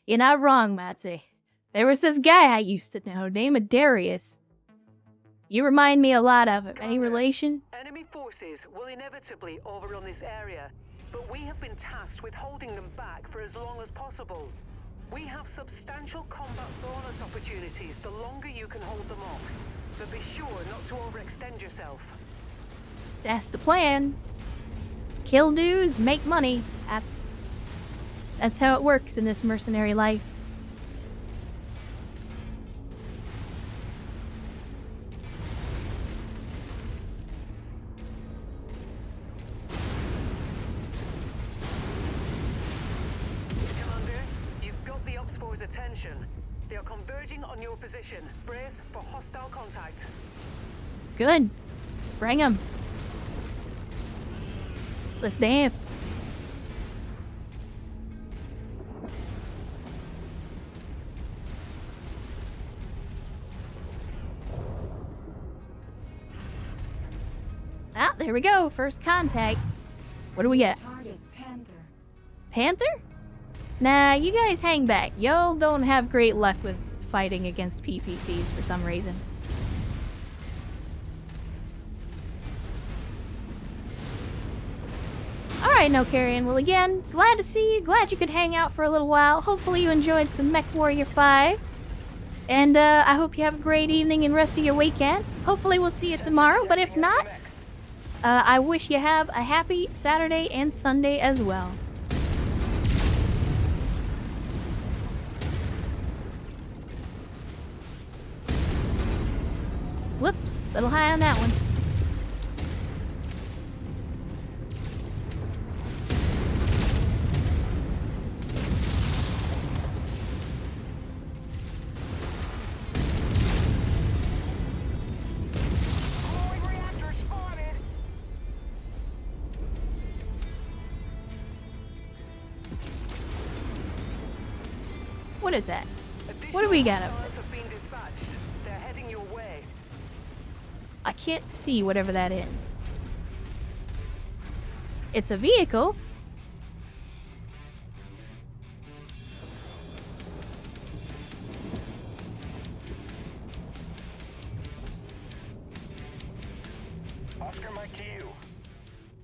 You're not wrong, Matze. There was this guy I used to know named Darius. You remind me a lot of him. Any relation? Enemy forces will inevitably overrun this area, but we have been tasked with holding them back for as long as possible. We have substantial combat bonus opportunities the longer you can hold them off, but be sure not to overextend yourself. That's the plan. Kill dudes, make money. That's how it works in this mercenary life. Commander, you've got the Ops Force's attention. They are converging on your position. Brace for hostile contact. Good. Bring 'em. Let's dance. Ah, there we go. First contact. What do we get? Target Panther. Panther? Nah, you guys hang back. Y'all don't have great luck with fighting against PPCs for some reason. Alright, no carrying. Well, again, glad to see you. Glad you could hang out for a little while. Hopefully you enjoyed some Mechwarrior 5. And I hope you have a great evening and rest of your weekend. Hopefully we'll see you tomorrow, but if not, I wish you have a happy Saturday and Sunday as well. Whoops, a little high on that one. What is that? What do we got up there? Have been dispatched. They're heading your way. I can't see whatever that is. It's a vehicle. Oscar Mike to you.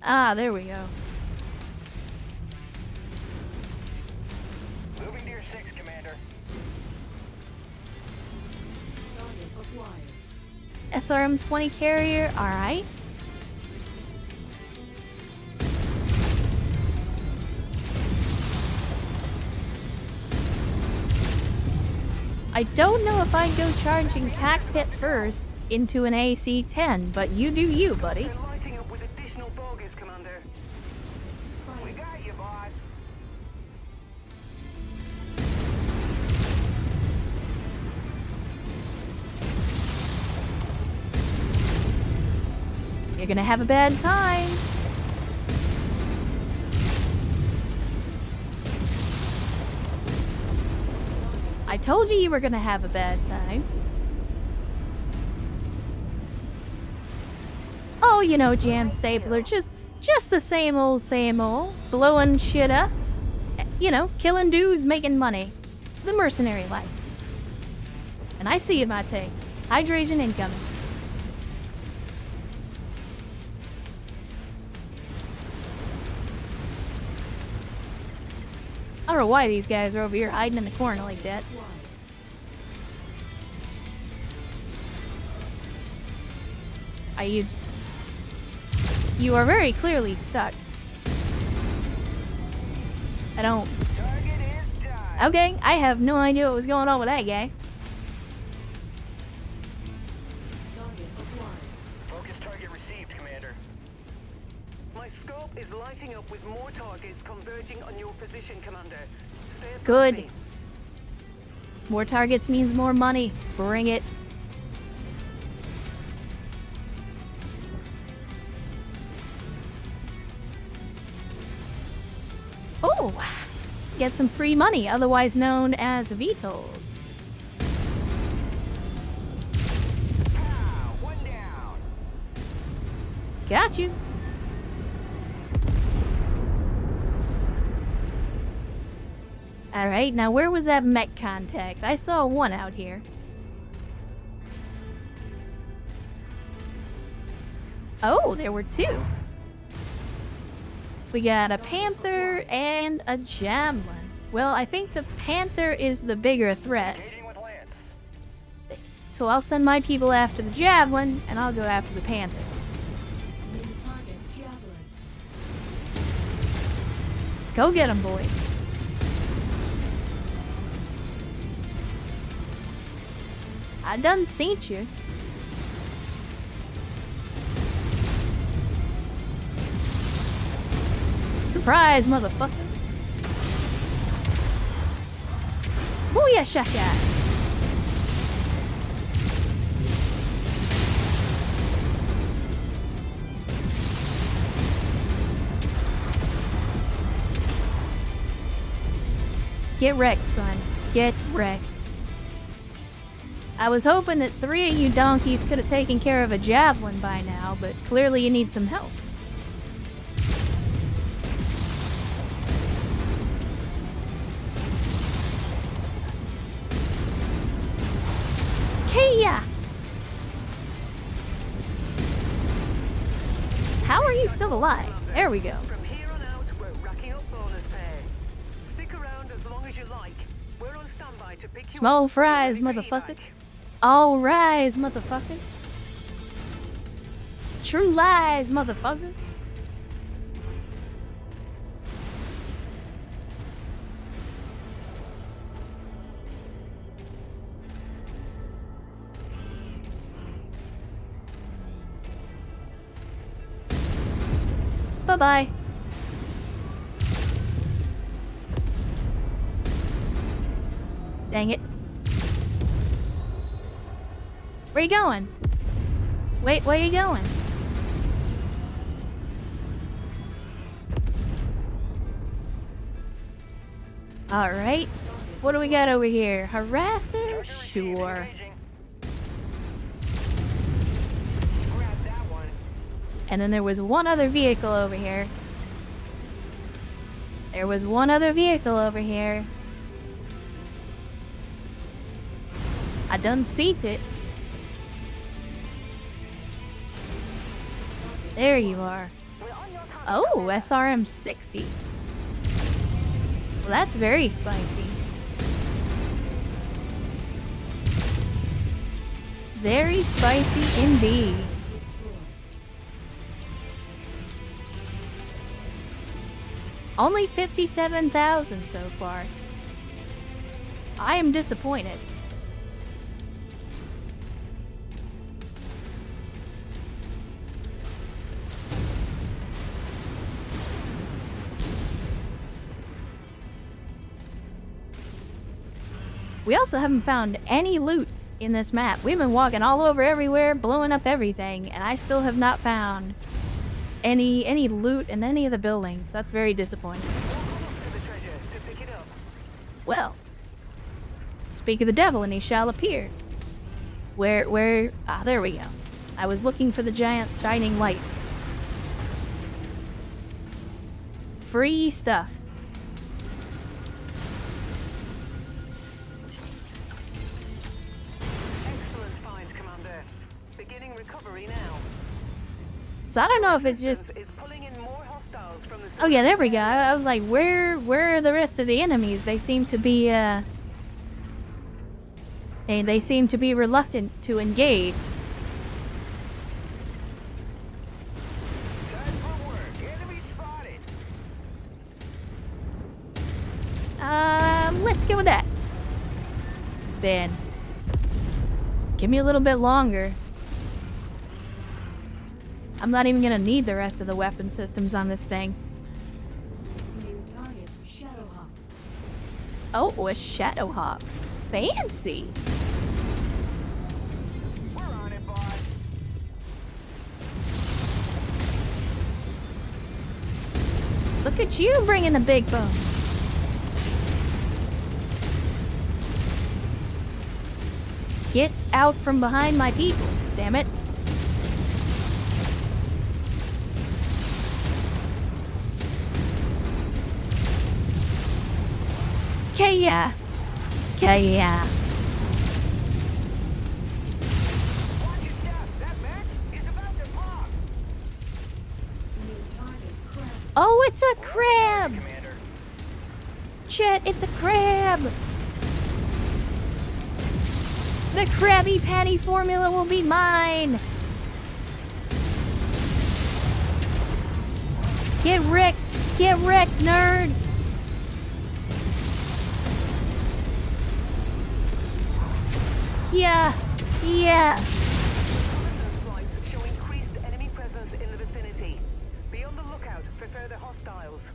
Ah, there we go. Moving to your 6, Commander. Target acquired. SRM-20 carrier, alright. I don't know if I'd go charging cockpit first into an AC-10, but you do you, buddy. They're lighting up with additional bogies, Commander. We got you, boss. You're gonna have a bad time. I told you were gonna have a bad time. Oh, you know, Jam Stapler, just the same old, blowing shit up. You know, killing dudes, making money. The mercenary life. And I see you, Mate. Hydration incoming. I don't know why these guys are over here hiding in the corner like that. Are you... You are very clearly stuck. I don't... Target is time. Okay, I have no idea what was going on with that guy. Target acquired. Focus target received, Commander. My scope is lighting up with more targets converging on your position, Commander. Stay above Good. me. More targets means more money. Bring it. Oh! get some free money, otherwise known as VTOLs. One down. Got you. Alright, now where was that mech contact? I saw one out here. Oh, there were two. We got a panther and a javelin. Well, I think the panther is the bigger threat. Engaging with Lance. So I'll send my people after the javelin, and I'll go after the panther. New target javelin. Go get him, boy. I done seen you. Surprise, motherfucker. Booyah, shaka. Get wrecked, son. Get wrecked. I was hoping that 3 of you donkeys could have taken care of a javelin by now, but clearly you need some help. Kia! How are you still alive? There we go. From here on out, we're racking up bonus pay. Stick around as long as you like. We're on standby to pick you Small up fries, when you're ready for motherfucker. evac. All rise, motherfucker. True lies, motherfucker. Bye-bye. Dang it. Where you going? Wait, where you going? Alright. What do we got over here? Harasser? Sure. Engaging. Scrap that one. And then there was one other vehicle over here. There was one other vehicle over here. I done seen it. There you are. We're on your target. Oh, SRM-60. Well, that's very spicy. Very spicy indeed. Only 57,000 so far. I am disappointed. We also haven't found any loot in this map. We've been walking all over everywhere, blowing up everything, and I still have not found any loot in any of the buildings. That's very disappointing. Walk up to the treasure to pick it up. Well, speak of the devil and he shall appear. Where, ah, there we go. I was looking for the giant shining light. Free stuff. Excellent find, Commander. Beginning recovery now. So I don't know if it's just... Is pulling in more hostiles from the Oh yeah, there we go. I was like, where are the rest of the enemies? They seem to be, they seem to be reluctant to engage. Time for work. Enemy spotted. Let's go with that. Ben. Give me a little bit longer. I'm not even gonna need the rest of the weapon systems on this thing. New target Shadowhawk. Oh, a Shadowhawk. Fancy. We're on it, boss. Look at you bringing the big bone. Get out from behind my people, damn it. Yeah. Yeah. Watch your step. That mech is about to pop. New target crab. Oh, it's a crab! Commander. Chet, it's a crab! The Krabby Patty formula will be mine! Get wrecked! Get wrecked, nerd! Yeah! Yeah! Reconnaissance flights show increased enemy presence in the vicinity. Be on the lookout for further hostiles.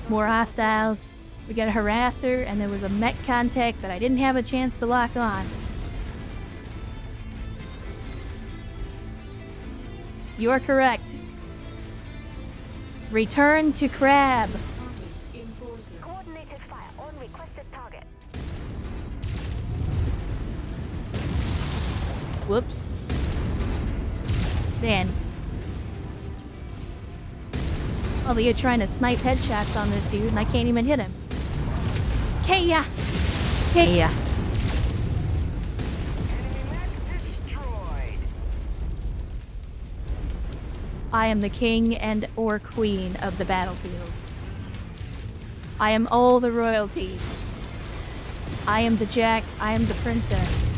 More hostiles. We got a harasser, and there was a mech contact that I didn't have a chance to lock on. You are correct. Return to Crab. Target enforcer. Coordinated fire on requested target. Whoops. Man. Oh, you're trying to snipe headshots on this dude, and I can't even hit him. Kaya! Kaya! Enemy mech destroyed. I am the king and or queen of the battlefield. I am all the royalties. I am the Jack, I am the princess.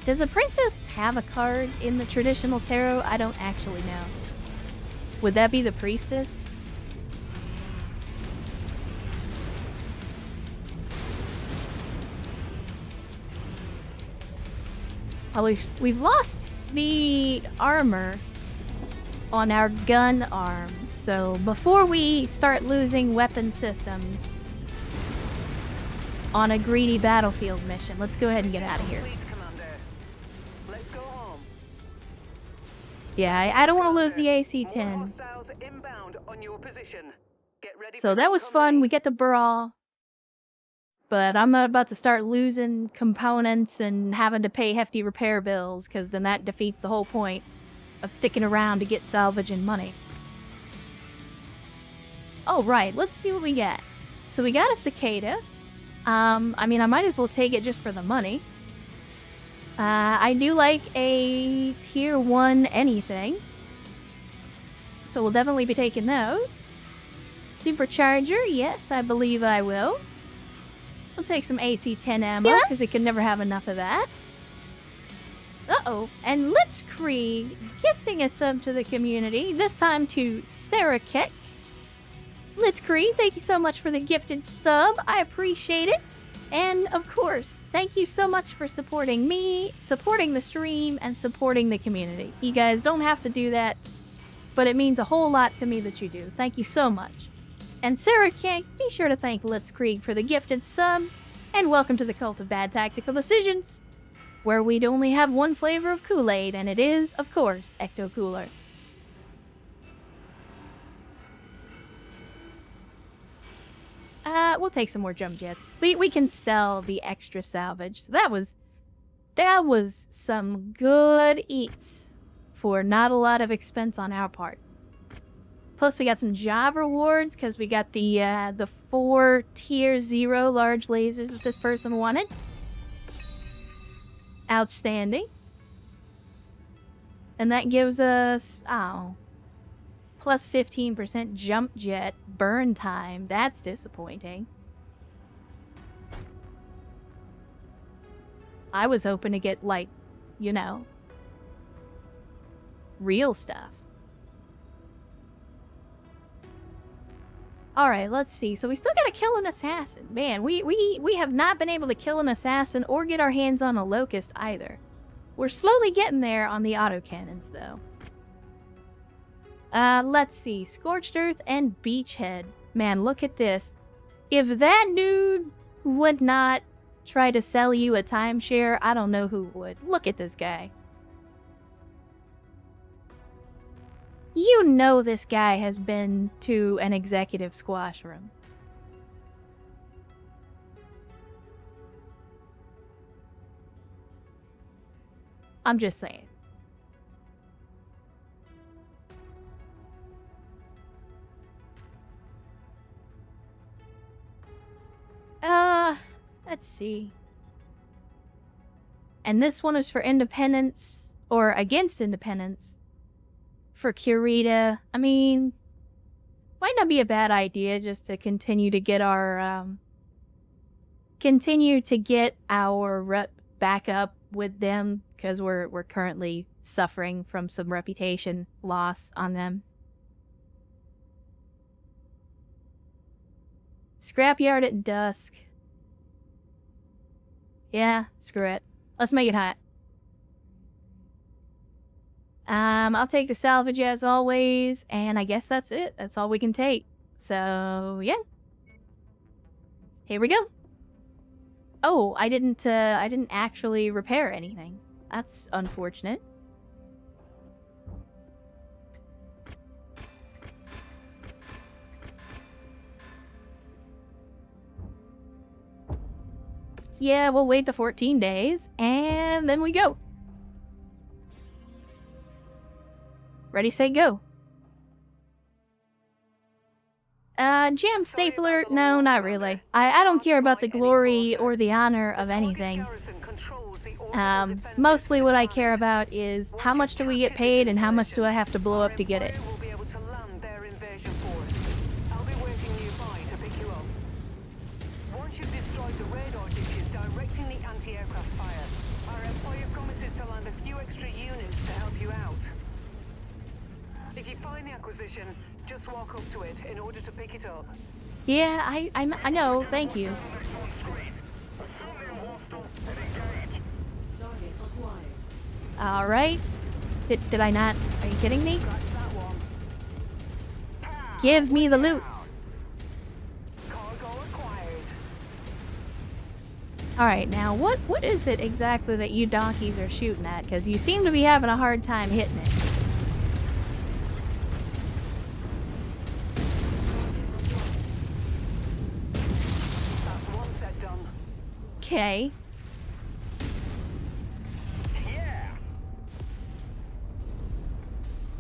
Does a princess have a card in the traditional tarot? I don't actually know. Would that be the priestess? Well, we've lost the armor on our gun arm, so before we start losing weapon systems on a greedy battlefield mission, let's go ahead and get out of here. Please, Commander. Let's go home. Yeah, I don't want to lose the More AC-10. hostiles inbound on your position. Get ready So for that was fun. incoming. We get to brawl. But I'm not about to start losing components and having to pay hefty repair bills, because then that defeats the whole point of sticking around to get salvage and money. Oh, right. Let's see what we get. So we got a cicada. I mean, I might as well take it just for the money. I do like a tier 1 anything. So we'll definitely be taking those. Supercharger, yes, I believe I will. We'll take some AC-10 ammo, because it can never have enough of that. Uh-oh, and Blitzkrieg gifting a sub to the community, this time to Sarah Keck. Blitzkrieg, thank you so much for the gifted sub, I appreciate it. And, of course, thank you so much for supporting me, supporting the stream, and supporting the community. You guys don't have to do that, but it means a whole lot to me that you do. Thank you so much. And Sarah Keck, be sure to thank Blitzkrieg for the gifted sub, and welcome to the Cult of Bad Tactical Decisions, where we'd only have one flavor of Kool-Aid, and it is, of course, Ecto Cooler. We'll take some more jump jets. We can sell the extra salvage. So that was some good eats for not a lot of expense on our part. Plus, we got some job rewards because we got the 4 tier 0 large lasers that this person wanted. Outstanding. And that gives us, plus 15% jump jet burn time. That's disappointing. I was hoping to get, like, you know, real stuff. Alright, let's see. So we still gotta kill an assassin. Man, we have not been able to kill an assassin or get our hands on a locust either. We're slowly getting there on the autocannons, though. Let's see. Scorched Earth and Beachhead. Man, look at this. If that dude would not try to sell you a timeshare, I don't know who would. Look at this guy. You know this guy has been to an executive squash room. I'm just saying. Let's see. And this one is for independence, or against independence. For Kurita, I mean, might not be a bad idea just to continue to get our, rep back up with them, because we're currently suffering from some reputation loss on them. Scrapyard at dusk. Yeah, screw it. Let's make it hot. I'll take the salvage as always, and I guess that's it. That's all we can take. So, yeah. Here we go. Oh, I didn't actually repair anything. That's unfortunate. Yeah, we'll wait the 14 days, and then we go. Ready, set, go. Jam stapler? No, not really. I don't care about the glory or the honor of anything. Mostly what I care about is how much do we get paid and how much do I have to blow up to get it. If you find the acquisition, just walk up to it in order to pick it up. Yeah, I know, thank you. Alright. Did I not? Are you kidding me? Give me the loot. Alright, now what is it exactly that you donkeys are shooting at? Because you seem to be having a hard time hitting it. Okay. Yeah.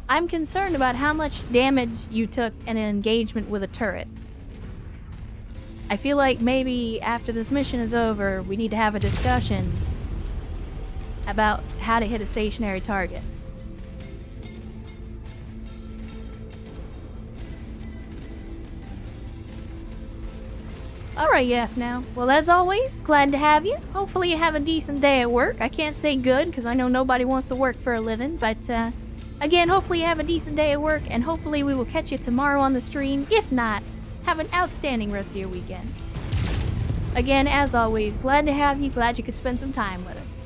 I'm concerned about how much damage you took in an engagement with a turret. I feel like maybe after this mission is over, we need to have a discussion about how to hit a stationary target. Alright, yes now. Well, as always, glad to have you. Hopefully you have a decent day at work. I can't say good, because I know nobody wants to work for a living, but, again, hopefully you have a decent day at work, and hopefully we will catch you tomorrow on the stream. If not, have an outstanding rest of your weekend. Again, as always, glad to have you. Glad you could spend some time with us.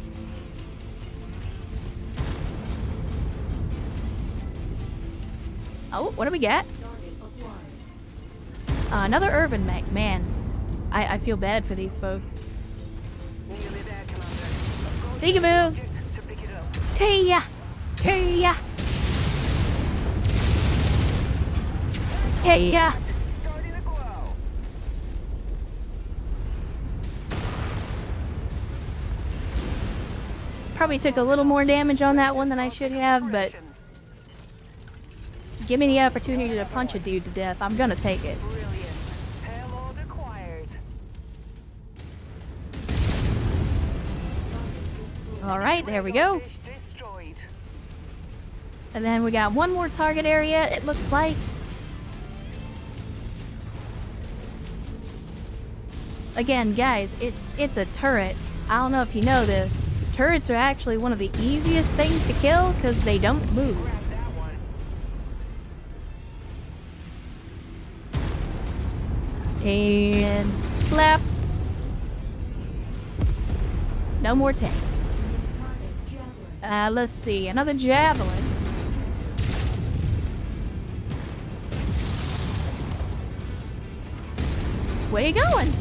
Oh, what do we got? Another urban mech. Man, I feel bad for these folks. Peekaboo! Hey-ya! Hey-ya! Hey-ya! Probably took a little more damage on that one than I should have, but give me the opportunity to punch a dude to death. I'm gonna take it. Alright, there we go. And then we got one more target area, it looks like. Again, guys, it's a turret. I don't know if you know this. Turrets are actually one of the easiest things to kill because they don't move. And flap. No more tank. Let's see, another javelin. Where you going?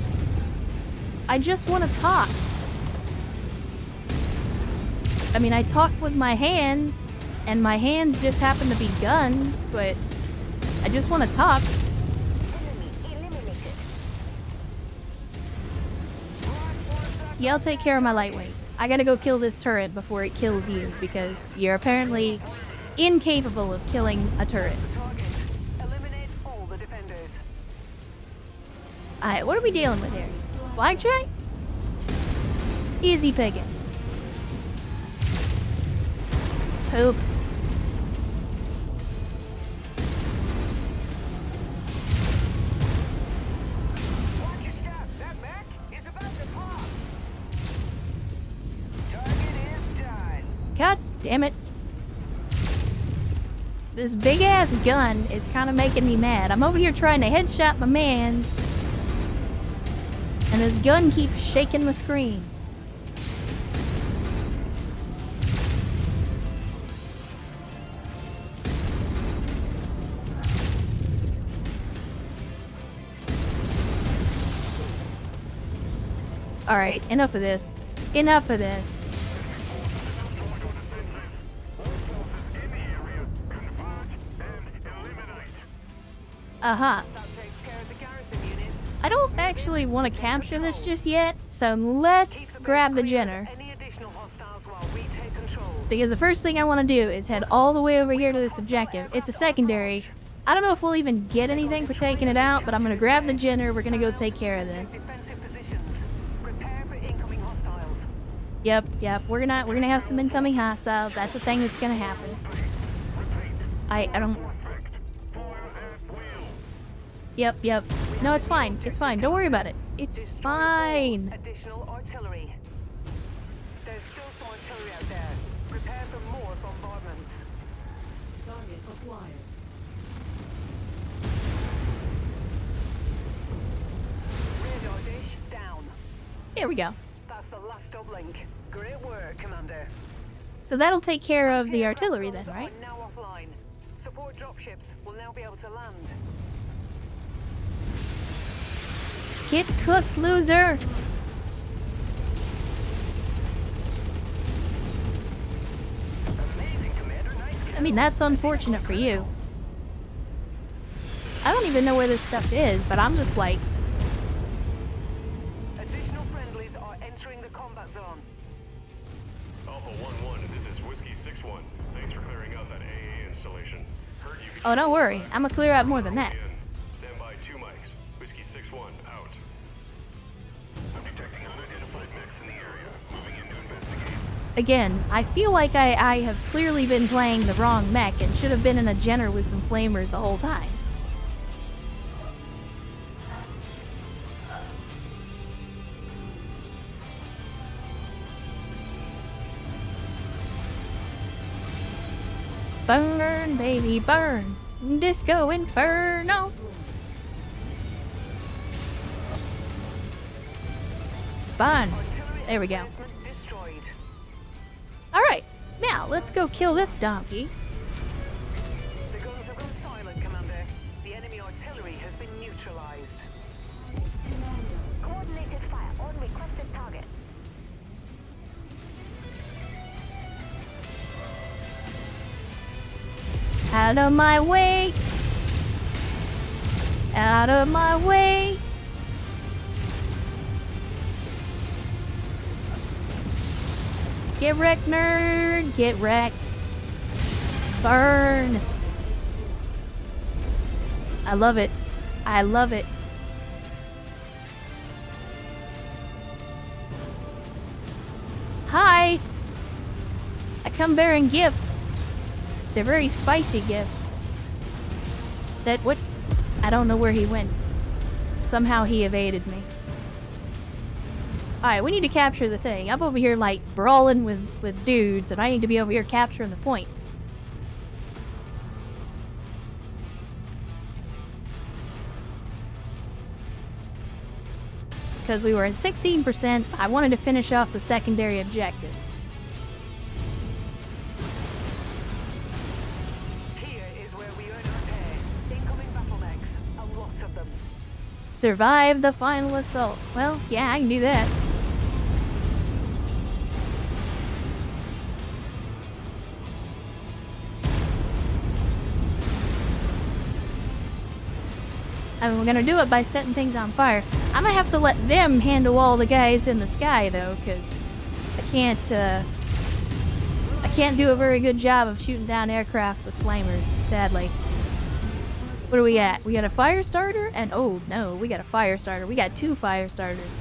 I just want to talk. I mean, I talk with my hands. and my hands just happen to be guns, but I just want to talk. Enemy eliminated. Yeah, I'll take care of my lightweights. I gotta go kill this turret before it kills you, because you're apparently incapable of killing a turret. Target. Eliminate all the defenders. Alright, what are we dealing with here? Blackjack? Easy pickings. Poop. Watch your step. That mech is about to pop. Target is done. God damn it. This big ass gun is kind of making me mad. I'm over here trying to headshot my mans, and this gun keeps shaking the screen. Alright, enough of this. Enough of this. Uh-huh. That takes care of the garrison units. I don't actually want to capture this just yet, so let's grab the Jenner. Any additional hostiles while we take control. Because the first thing I want to do is head all the way over here to this objective. It's a secondary. I don't know if we'll even get anything for taking it out, but I'm going to grab the Jenner. We're going to go take care of this. Defensive positions. Prepare for incoming hostiles. Yep. We're gonna have some incoming hostiles. That's a thing that's gonna happen. I don't. Yep. No, it's fine. It's fine. Don't worry about it. It's fine. Additional artillery. There's still some artillery out there. Prepare for more bombardments. Target acquired. Radar dish down. There we go. That's the last uplink. Great work, Commander. So that'll take care of the artillery then, Platforms right? are now offline. Support dropships will now be able to land. Get cooked, loser! Amazing, Commander. Nice. I mean, that's unfortunate for you. I don't even know where this stuff is, but I'm just like, Additional friendlies are entering the combat zone. Alpha 1-1, this is Whiskey 6-1. Thanks for clearing out that AA installation. Heard you could oh, don't worry. I'm gonna clear out more than that. Stand by 2 mics. Whiskey 6-1, out. I'm detecting unidentified mechs in the area. Moving in to investigate. Again, I feel like I have clearly been playing the wrong mech and should have been in a Jenner with some flamers the whole time. Burn, baby, burn. Disco Inferno. Burn. There we go. Placement destroyed. Alright, now let's go kill this donkey. The guns have gone silent, Commander. The enemy artillery has been neutralized. Commander. Coordinated fire on requested target. Out of my way. Out of my way. Get wrecked, nerd. Get wrecked. Burn. I love it. I love it. Hi. I come bearing gifts. They're very spicy gifts. What? I don't know where he went. Somehow he evaded me. Alright, we need to capture the thing. I'm over here, like, brawling with dudes, and I need to be over here capturing the point. Because we were at 16%, I wanted to finish off the secondary objectives. Here is where we earn our pay. Incoming battlemechs. A lot of them. Survive the final assault. Well, yeah, I can do that. And we're gonna do it by setting things on fire. I'm gonna have to let them handle all the guys in the sky, though, because I can't do a very good job of shooting down aircraft with flamers, sadly. What do we got? We got a fire starter? And oh no, we got a fire starter. We got 2 fire starters.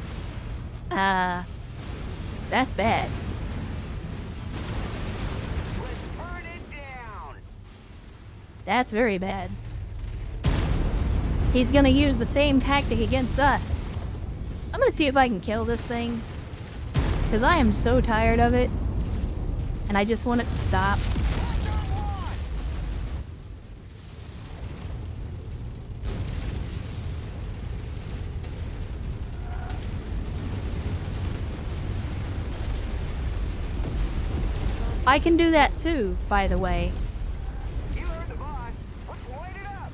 That's bad. Let's burn it down. That's very bad. He's gonna use the same tactic against us. I'm gonna see if I can kill this thing. Because I am so tired of it. And I just want it to stop. I can do that too, by the way. You heard the boss. Let's light it up.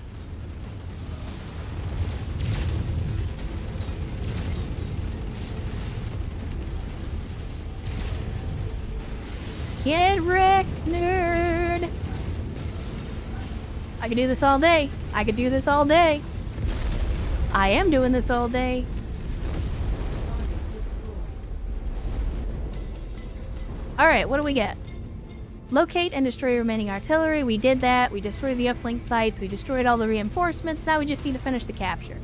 Get wrecked, nerd! I could do this all day. I could do this all day. I am doing this all day. Target destroyed. Alright, what do we get? Locate and destroy remaining artillery. We did that. We destroyed the uplink sites. We destroyed all the reinforcements. Now we just need to finish the capture.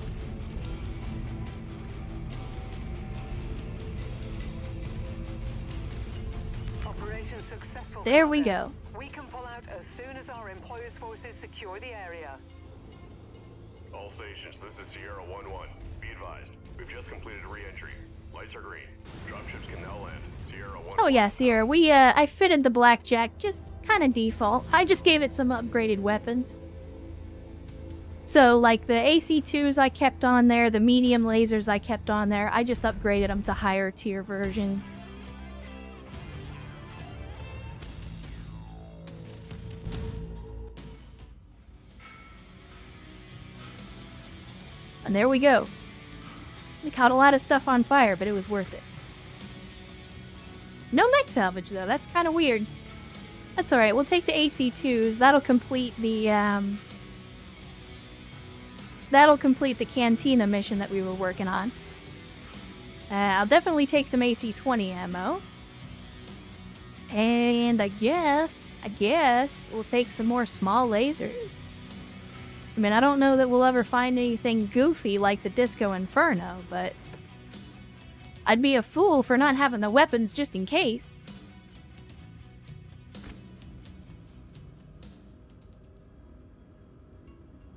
Operation successful. There we Commander. go. We can pull out as soon as our employers' forces secure the area. All stations, this is Sierra 1-1. Be advised, we've just completed re-entry. Lights are green. Dropships can now land. Sierra 1-1. Oh yeah, Sierra. I fitted the blackjack just kind of default. I just gave it some upgraded weapons. So, like the AC2s I kept on there, the medium lasers I kept on there, I just upgraded them to higher tier versions. And there we go. We caught a lot of stuff on fire, but it was worth it. No mech salvage, though. That's kind of weird. That's alright. We'll take the AC2s. That'll complete the cantina mission that we were working on. I'll definitely take some AC-20 ammo. And I guess we'll take some more small lasers. I mean, I don't know that we'll ever find anything goofy like the Disco Inferno, but I'd be a fool for not having the weapons just in case.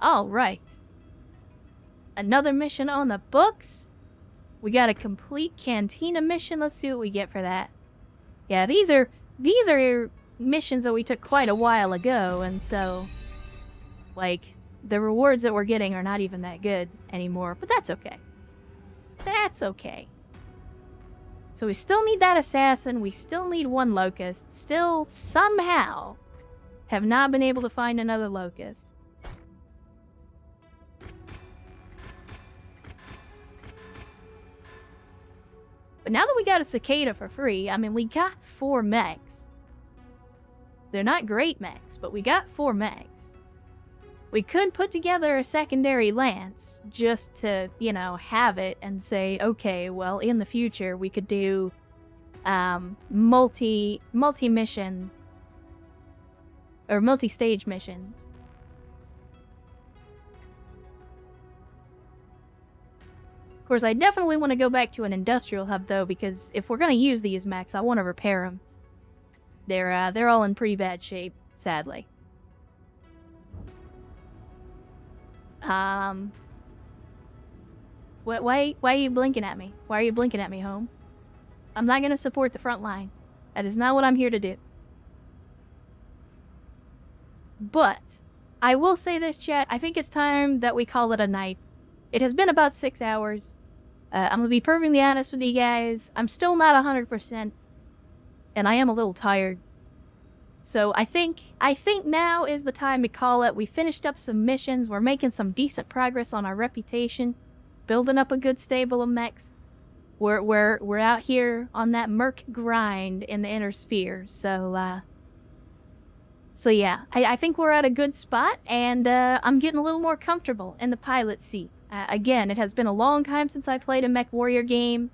All right. Another mission on the books. We got a complete cantina mission. Let's see what we get for that. Yeah, these are missions that we took quite a while ago, and so, like, the rewards that we're getting are not even that good anymore, but that's okay. That's okay. So we still need that assassin, we still need 1 locust, still somehow have not been able to find another locust. But now that we got a cicada for free, I mean, we got 4 mechs. They're not great mechs, but we got 4 mechs. We could put together a secondary lance just to, you know, have it and say, okay, well, in the future we could do multi-mission or multi-stage missions. Of course, I definitely want to go back to an industrial hub, though, because if we're going to use these mechs, I want to repair them. They're all in pretty bad shape, sadly. Why are you blinking at me? Why are you blinking at me, home? I'm not going to support the front line. That is not what I'm here to do. But I will say this, chat. I think it's time that we call it a night. It has been about 6 hours. I'm going to be perfectly honest with you guys. I'm still not 100%. And I am a little tired. So I think now is the time to call it. We finished up some missions. We're making some decent progress on our reputation. Building up a good stable of mechs. We're out here on that merc grind in the inner sphere. So yeah, I think we're at a good spot, and I'm getting a little more comfortable in the pilot seat. Again, it has been a long time since I played a Mechwarrior game,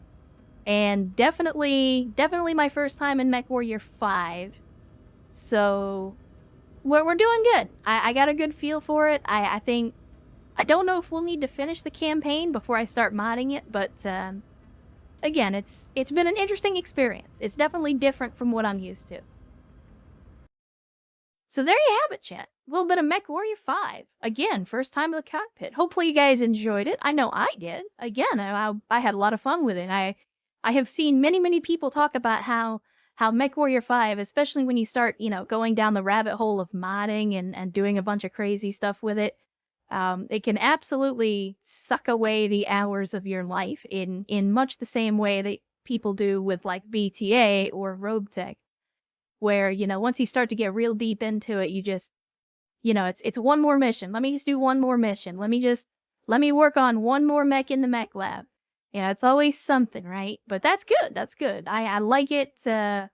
and definitely my first time in Mechwarrior 5. So we're doing good. I got a good feel for it. I think I don't know if we'll need to finish the campaign before I start modding it, but again, it's been an interesting experience. It's definitely different from what I'm used to. So there you have it, chat. A little bit of Mechwarrior 5. Again, first time in the cockpit. Hopefully you guys enjoyed it. I know I did. Again, I had a lot of fun with it. I have seen many people talk about how Mechwarrior 5, especially when you start, going down the rabbit hole of modding and doing a bunch of crazy stuff with it, it can absolutely suck away the hours of your life in much the same way that people do with like BTA or Robotech, where, once you start to get real deep into it, you just, it's one more mission. Let me just do one more mission. Let me work on one more mech in the mech lab. It's always something, right? But that's good. That's good. I like it. I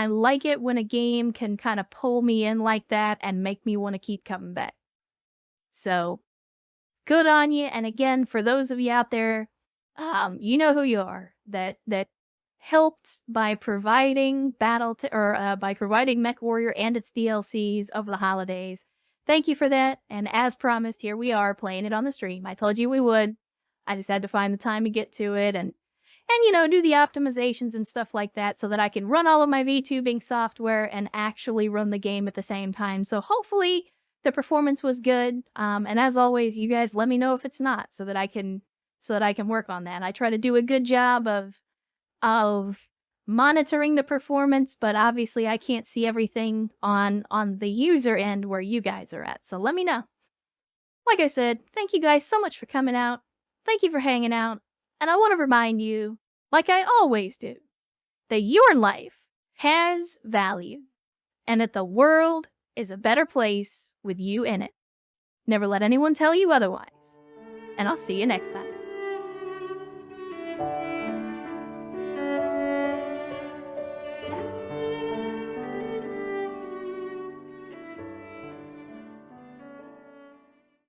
like it when a game can kind of pull me in like that and make me want to keep coming back. So, good on you. And again, for those of you out there, you know who you are. That helped by providing by providing Mechwarrior and its DLCs over the holidays. Thank you for that. And as promised, here we are playing it on the stream. I told you we would. I just had to find the time to get to it and do the optimizations and stuff like that so that I can run all of my VTubing software and actually run the game at the same time. So hopefully the performance was good. And as always, you guys let me know if it's not so that I can work on that. I try to do a good job of monitoring the performance, but obviously I can't see everything on the user end where you guys are at. So let me know. Like I said, thank you guys so much for coming out. Thank you for hanging out. And I want to remind you, like I always do, that your life has value and that the world is a better place with you in it. Never let anyone tell you otherwise. And I'll see you next time.